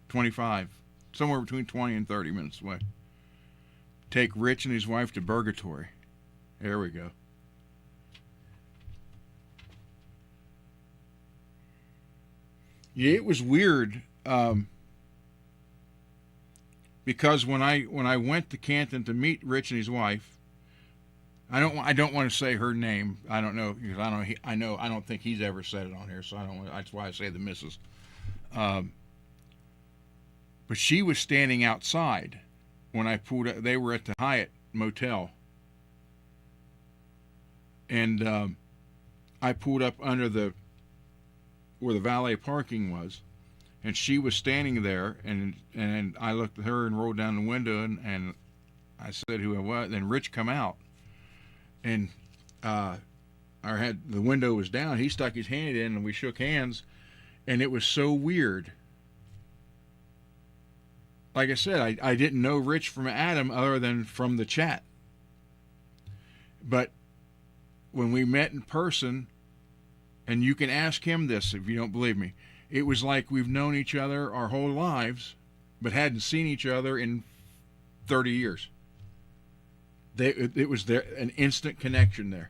25. Somewhere between 20 and 30 minutes away. Take Rich and his wife to Burgatory. There we go. Yeah, it was weird, because when I went to Canton to meet Rich and his wife, I don't want to say her name. I don't know, because I don't think he's ever said it on here, so that's why I say the missus. But she was standing outside when I pulled up. They were at the Hyatt Motel. And I pulled up under where the valet parking was. And she was standing there. And I looked at her and rolled down the window. And I said who I was. Then Rich come out. And the window was down. He stuck his hand in and we shook hands. And it was so weird. Like I said, I didn't know Rich from Adam other than from the chat. But when we met in person, and you can ask him this if you don't believe me, it was like we've known each other our whole lives, but hadn't seen each other in 30 years. It was there, an instant connection there.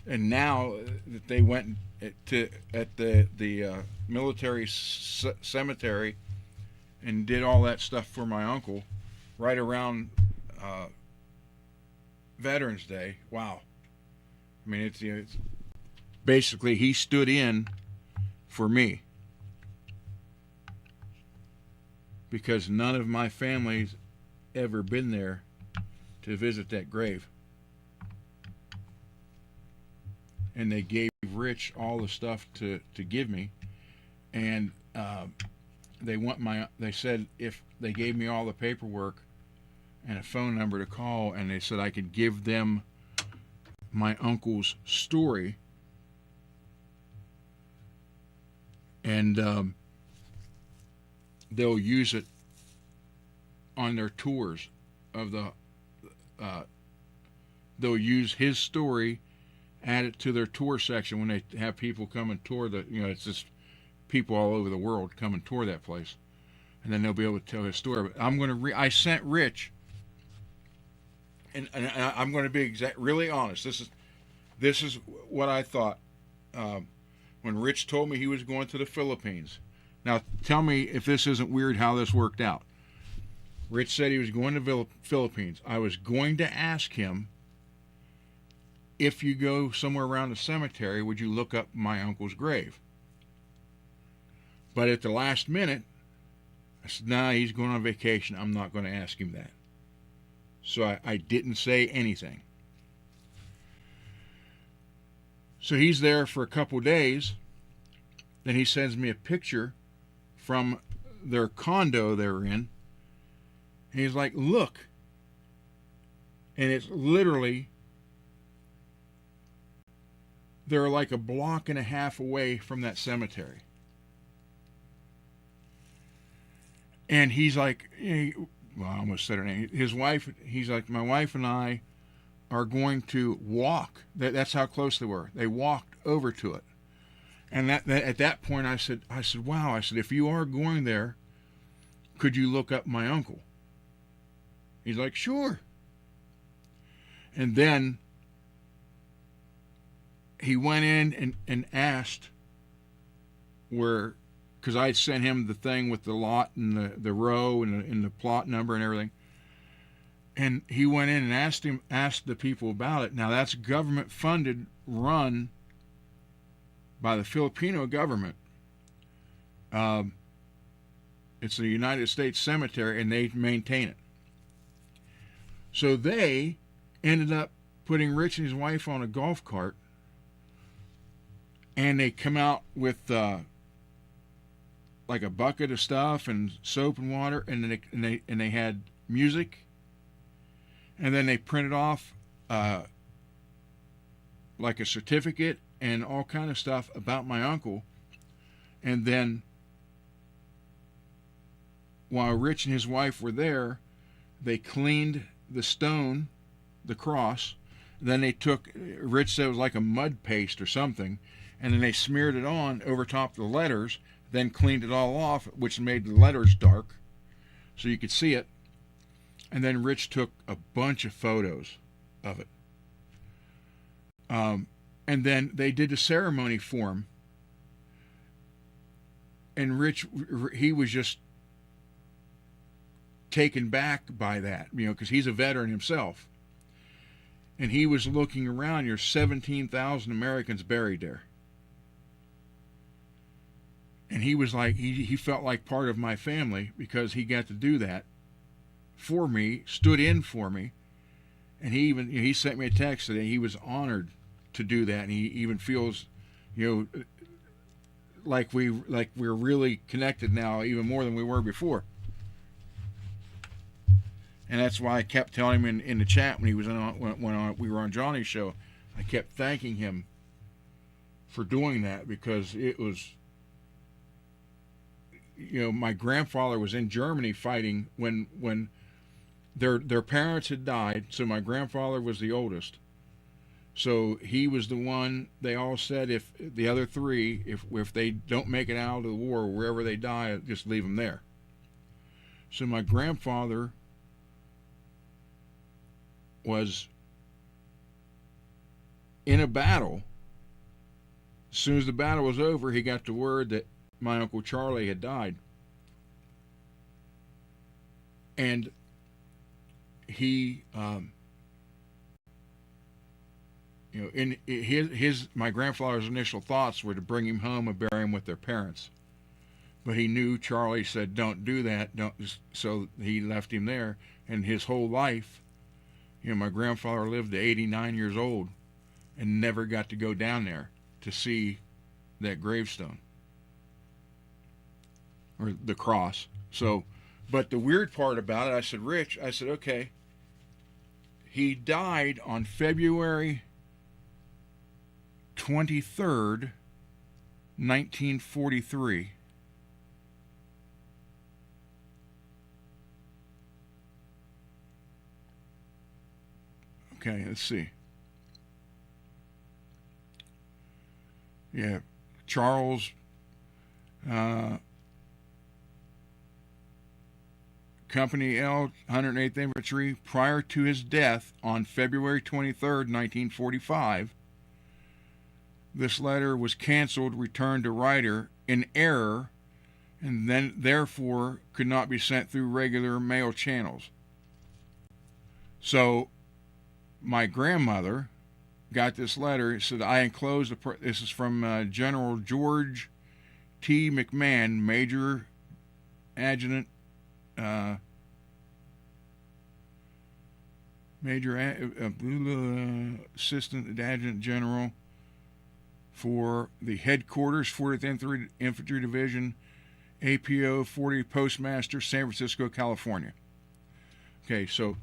And now that they went at the military cemetery and did all that stuff for my uncle right around Veterans Day. Wow. I mean, it's basically he stood in for me because none of my family's ever been there to visit that grave. and they gave Rich all the stuff to give me, and they said if they gave me all the paperwork and a phone number to call, and they said I could give them my uncle's story, and they'll use it on their tours of the they'll use his story, add it to their tour section when they have people come and tour it's just people all over the world come and tour that place, and then they'll be able to tell his story. But I'm going to I sent Rich, and I'm going to be really honest. This is what I thought when Rich told me he was going to the Philippines. Now tell me if this isn't weird how this worked out. Rich said he was going to the Philippines. I was going to ask him, if you go somewhere around the cemetery, would you look up my uncle's grave? But at the last minute, I said, nah, he's going on vacation. I'm not going to ask him that. So I didn't say anything. So he's there for a couple days. Then he sends me a picture from their condo they were in. And he's like, look. And it's literally, they're like a block and a half away from that cemetery. And he's like, well, I almost said her name. His wife, he's like, my wife and I are going to walk. That's how close they were. They walked over to it. And that at that point, I said, wow. I said, if you are going there, could you look up my uncle? He's like, sure. And then he went in and asked where, because I had sent him the thing with the lot and the row and the plot number and everything. And he went in and asked the people about it. Now that's government funded, run by the Filipino government. It's the United States Cemetery, and they maintain it. So they ended up putting Rich and his wife on a golf cart, and they come out with like a bucket of stuff and soap and water, and they had music, and then they printed off like a certificate and all kind of stuff about my uncle. And then while Rich and his wife were there, they cleaned the stone, the cross. Then they took, Rich said it was like a mud paste or something, and then they smeared it on over top of the letters, then cleaned it all off, which made the letters dark so you could see it. And then Rich took a bunch of photos of it. And then they did a ceremony for him. And Rich, he was just taken back by that, because he's a veteran himself. And he was looking around, there's 17,000 Americans buried there. And he was like, he felt like part of my family because he got to do that for me, stood in for me. And he sent me a text that he was honored to do that. And he even feels, like we're really connected now, even more than we were before. And that's why I kept telling him in the chat when he was when we were on Johnny's show, I kept thanking him for doing that, because it was, my grandfather was in Germany fighting when their parents had died. So my grandfather was the oldest. So he was the one, they all said, if the other three, if they don't make it out of the war, wherever they die, just leave them there. So my grandfather was in a battle. As soon as the battle was over, he got the word that my Uncle Charlie had died. And he, in my grandfather's initial thoughts were to bring him home and bury him with their parents. But he knew Charlie said, don't do that. So he left him there. And his whole life, my grandfather lived to 89 years old. and never got to go down there to see that gravestone or the cross. So, but the weird part about it, I said, Rich, I said, okay, he died on February 23rd, 1943. Okay, let's see. Yeah, Charles Company L, 108th Infantry, prior to his death on February 23rd, 1945. This letter was canceled, returned to writer in error, and then therefore could not be sent through regular mail channels. So my grandmother got this letter. It said, I enclosed, this is from General George T. McMahon, Major Adjutant, Assistant Adjutant General for the headquarters, 40th Infantry Division, APO 40 Postmaster, San Francisco, California. Okay, so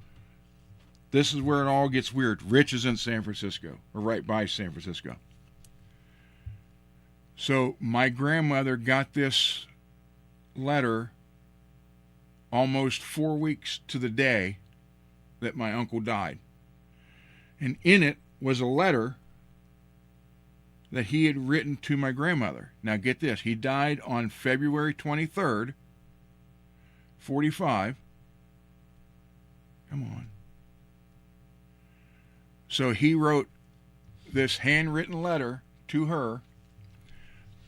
this is where it all gets weird. Rich is in San Francisco, or right by San Francisco. So my grandmother got this letter almost 4 weeks to the day that my uncle died. And in it was a letter that he had written to my grandmother. Now get this, he died on February 23rd, 45. Come on. So he wrote this handwritten letter to her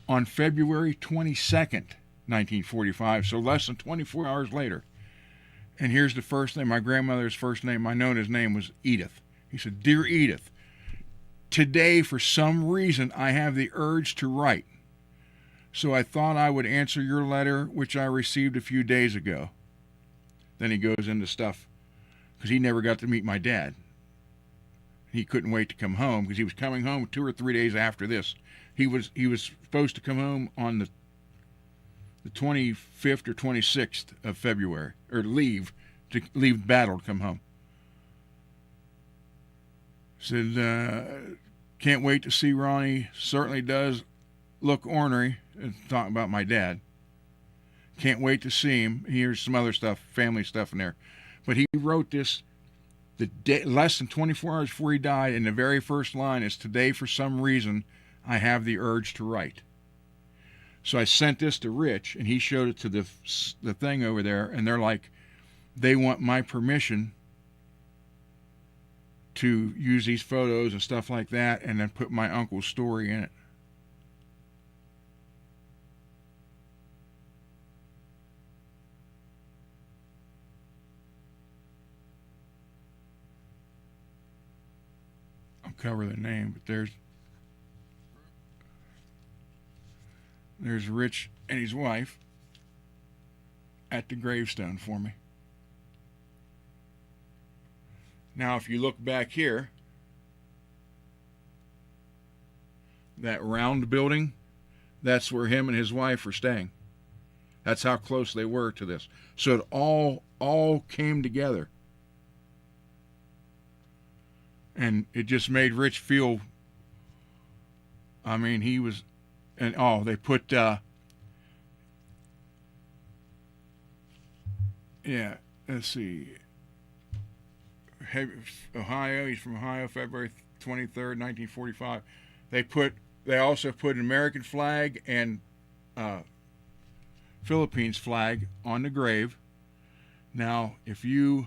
on February 22nd, 1945, so less than 24 hours later. And here's the first name, my grandmother's first name, I know his name was Edith. He said, Dear Edith, today for some reason I have the urge to write. So I thought I would answer your letter, which I received a few days ago. Then he goes into stuff, because he never got to meet my dad. He couldn't wait to come home, because he was coming home 2 or 3 days after this. He was supposed to come home on the 25th or 26th of February, or leave battle to come home. Said, can't wait to see Ronnie. Certainly does look ornery. Talking about my dad. Can't wait to see him. Here's some other stuff, family stuff in there. But he wrote this the day, less than 24 hours before he died, and the very first line is, today for some reason I have the urge to write. So I sent this to Rich, and he showed it to the thing over there, and they're like, they want my permission to use these photos and stuff like that, and then put my uncle's story in it. I'll cover the name, but there's Rich and his wife at the gravestone for me. Now, if you look back here, that round building, that's where him and his wife were staying. That's how close they were to this. So it all came together. And it just made Rich feel, I mean, he was, and they put, let's see, Ohio, he's from Ohio, February 23rd, 1945. They also put an American flag and Philippines flag on the grave. Now, if you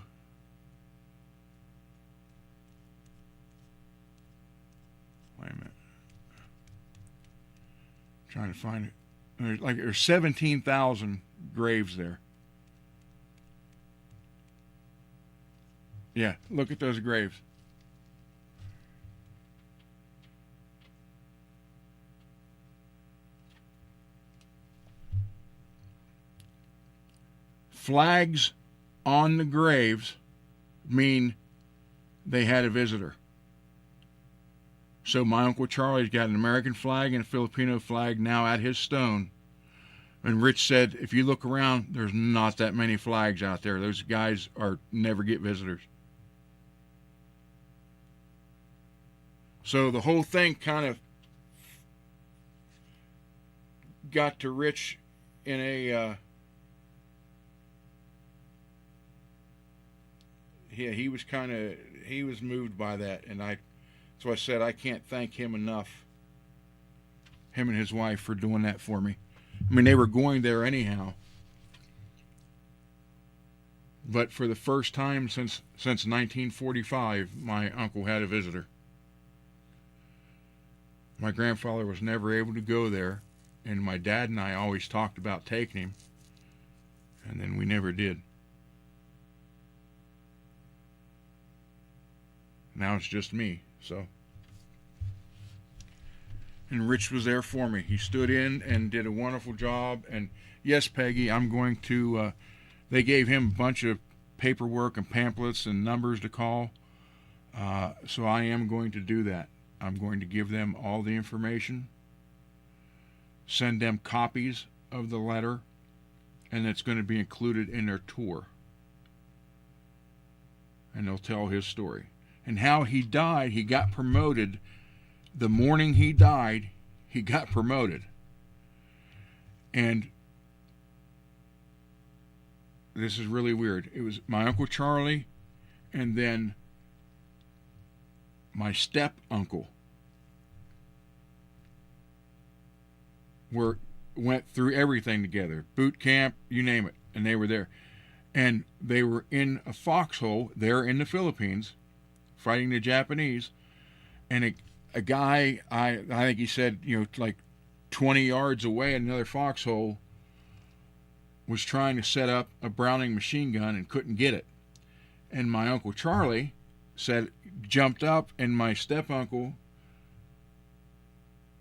wait a minute, I'm trying to find it. There's 17,000 graves there. Yeah, look at those graves. Flags on the graves mean they had a visitor. So my Uncle Charlie's got an American flag and a Filipino flag now at his stone. And Rich said, if you look around, there's not that many flags out there. Those guys never get visitors. So the whole thing kind of got to Rich in a he was moved by that, and so I said I can't thank him enough, him and his wife, for doing that for me. I mean, they were going there anyhow, but for the first time since 1945, my uncle had a visitor. My grandfather was never able to go there, and my dad and I always talked about taking him, and then we never did. Now it's just me, so. And Rich was there for me. He stood in and did a wonderful job. And yes, Peggy, I'm going to, they gave him a bunch of paperwork and pamphlets and numbers to call. So I am going to do that. I'm going to give them all the information, send them copies of the letter, and it's going to be included in their tour. And they'll tell his story. And how he died, he got promoted. The morning he died, he got promoted. And this is really weird. It was my Uncle Charlie and then my step uncle went through everything together. Boot camp, you name it. And they were there. And they were in a foxhole there in the Philippines fighting the Japanese. And a guy, I think he said, like 20 yards away in another foxhole, was trying to set up a Browning machine gun and couldn't get it. And my Uncle Charlie jumped up, and my step uncle,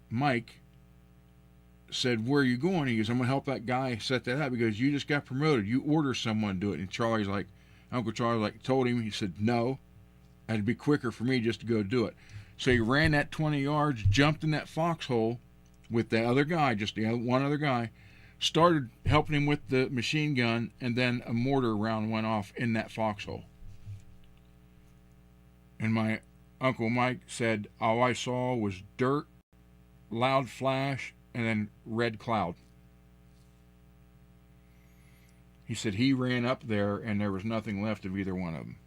Mike, said, where are you going? He goes, I'm going to help that guy set that up. He goes, you just got promoted. You order someone to do it. And Uncle Charlie told him, he said, no, it'd be quicker for me just to go do it. So he ran that 20 yards, jumped in that foxhole with the other guy, just one other guy, started helping him with the machine gun, and then a mortar round went off in that foxhole. And my Uncle Mike said, all I saw was dirt, loud flash, and then red cloud. He said he ran up there and there was nothing left of either one of them.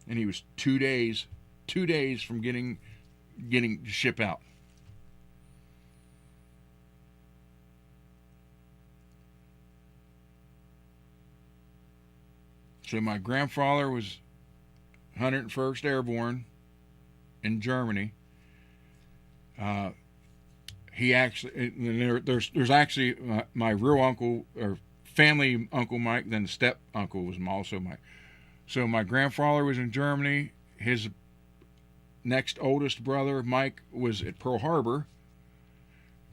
And he was 2 days from getting to ship out. So my grandfather was 101st Airborne in Germany. He actually, there's actually my real uncle or family Uncle Mike, then the step uncle was also Mike. So my grandfather was in Germany. His next oldest brother, Mike, was at Pearl Harbor.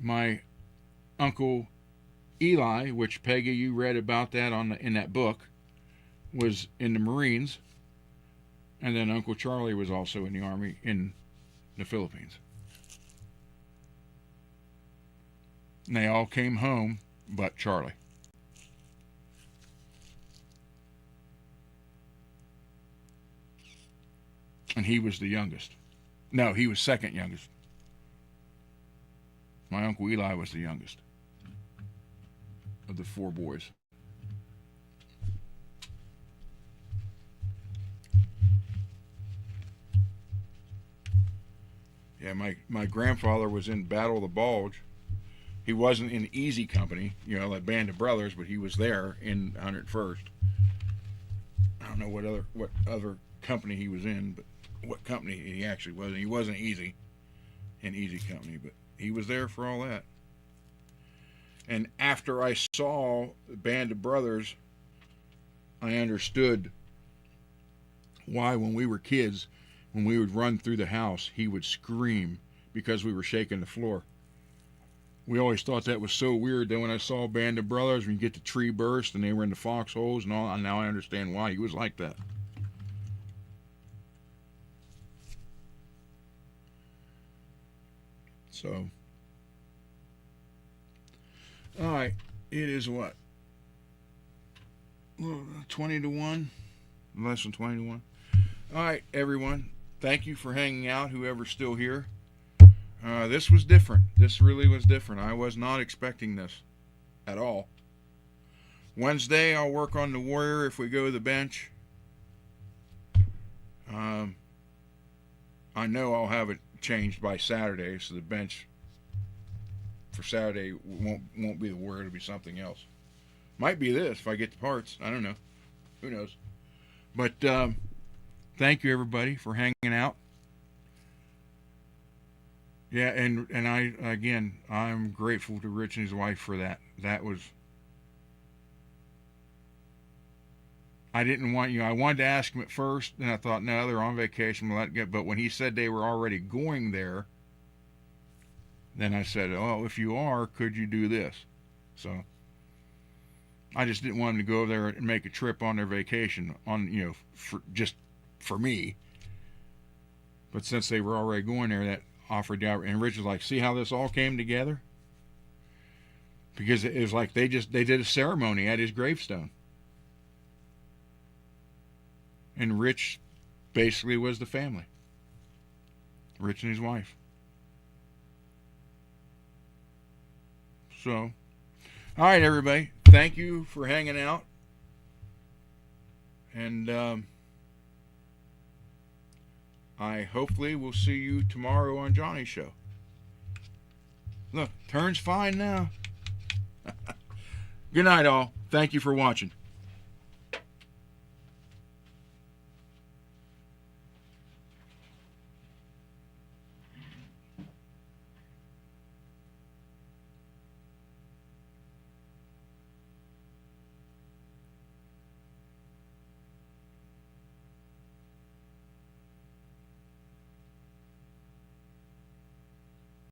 My Uncle Eli, which Peggy, you read about that in that book, was in the Marines. And then Uncle Charlie was also in the Army in the Philippines. And they all came home but Charlie. And he was the youngest. No, he was second youngest. My Uncle Eli was the youngest of the four boys. Yeah, my grandfather was in Battle of the Bulge. He wasn't in Easy Company, like Band of Brothers, but he was there in 101st. I don't know what other company he was in, but what company he actually was. He wasn't in Easy Company, but he was there for all that. And after I saw the Band of Brothers, I understood why when we were kids, when we would run through the house, he would scream because we were shaking the floor. We always thought that was so weird. Then when I saw Band of Brothers, when you get the tree burst and they were in the foxholes and all, now I understand why he was like that. So, all right, it is what? 20 to 1? Less than 20 to 1. All right, everyone. Thank you for hanging out, whoever's still here. This was different. This really was different. I was not expecting this at all. Wednesday, I'll work on the Warrior if we go to the bench. I know I'll have it changed by Saturday, so the bench for Saturday won't be the Warrior. It'll be something else. Might be this if I get the parts. I don't know. Who knows? But thank you, everybody, for hanging out. Yeah, and I'm grateful to Rich and his wife for that. That was... I didn't want I wanted to ask him at first, and I thought, no, they're on vacation. But when he said they were already going there, then I said, oh, if you are, could you do this? So I just didn't want them to go over there and make a trip on their vacation for me. But since they were already going there, that offered the opportunity. And Rich was like, see how this all came together? Because it was like they did a ceremony at his gravestone. And Rich basically was the family. Rich and his wife. So, all right, everybody. Thank you for hanging out. And I hopefully will see you tomorrow on Johnny's show. Look, turn's fine now. Good night, all. Thank you for watching.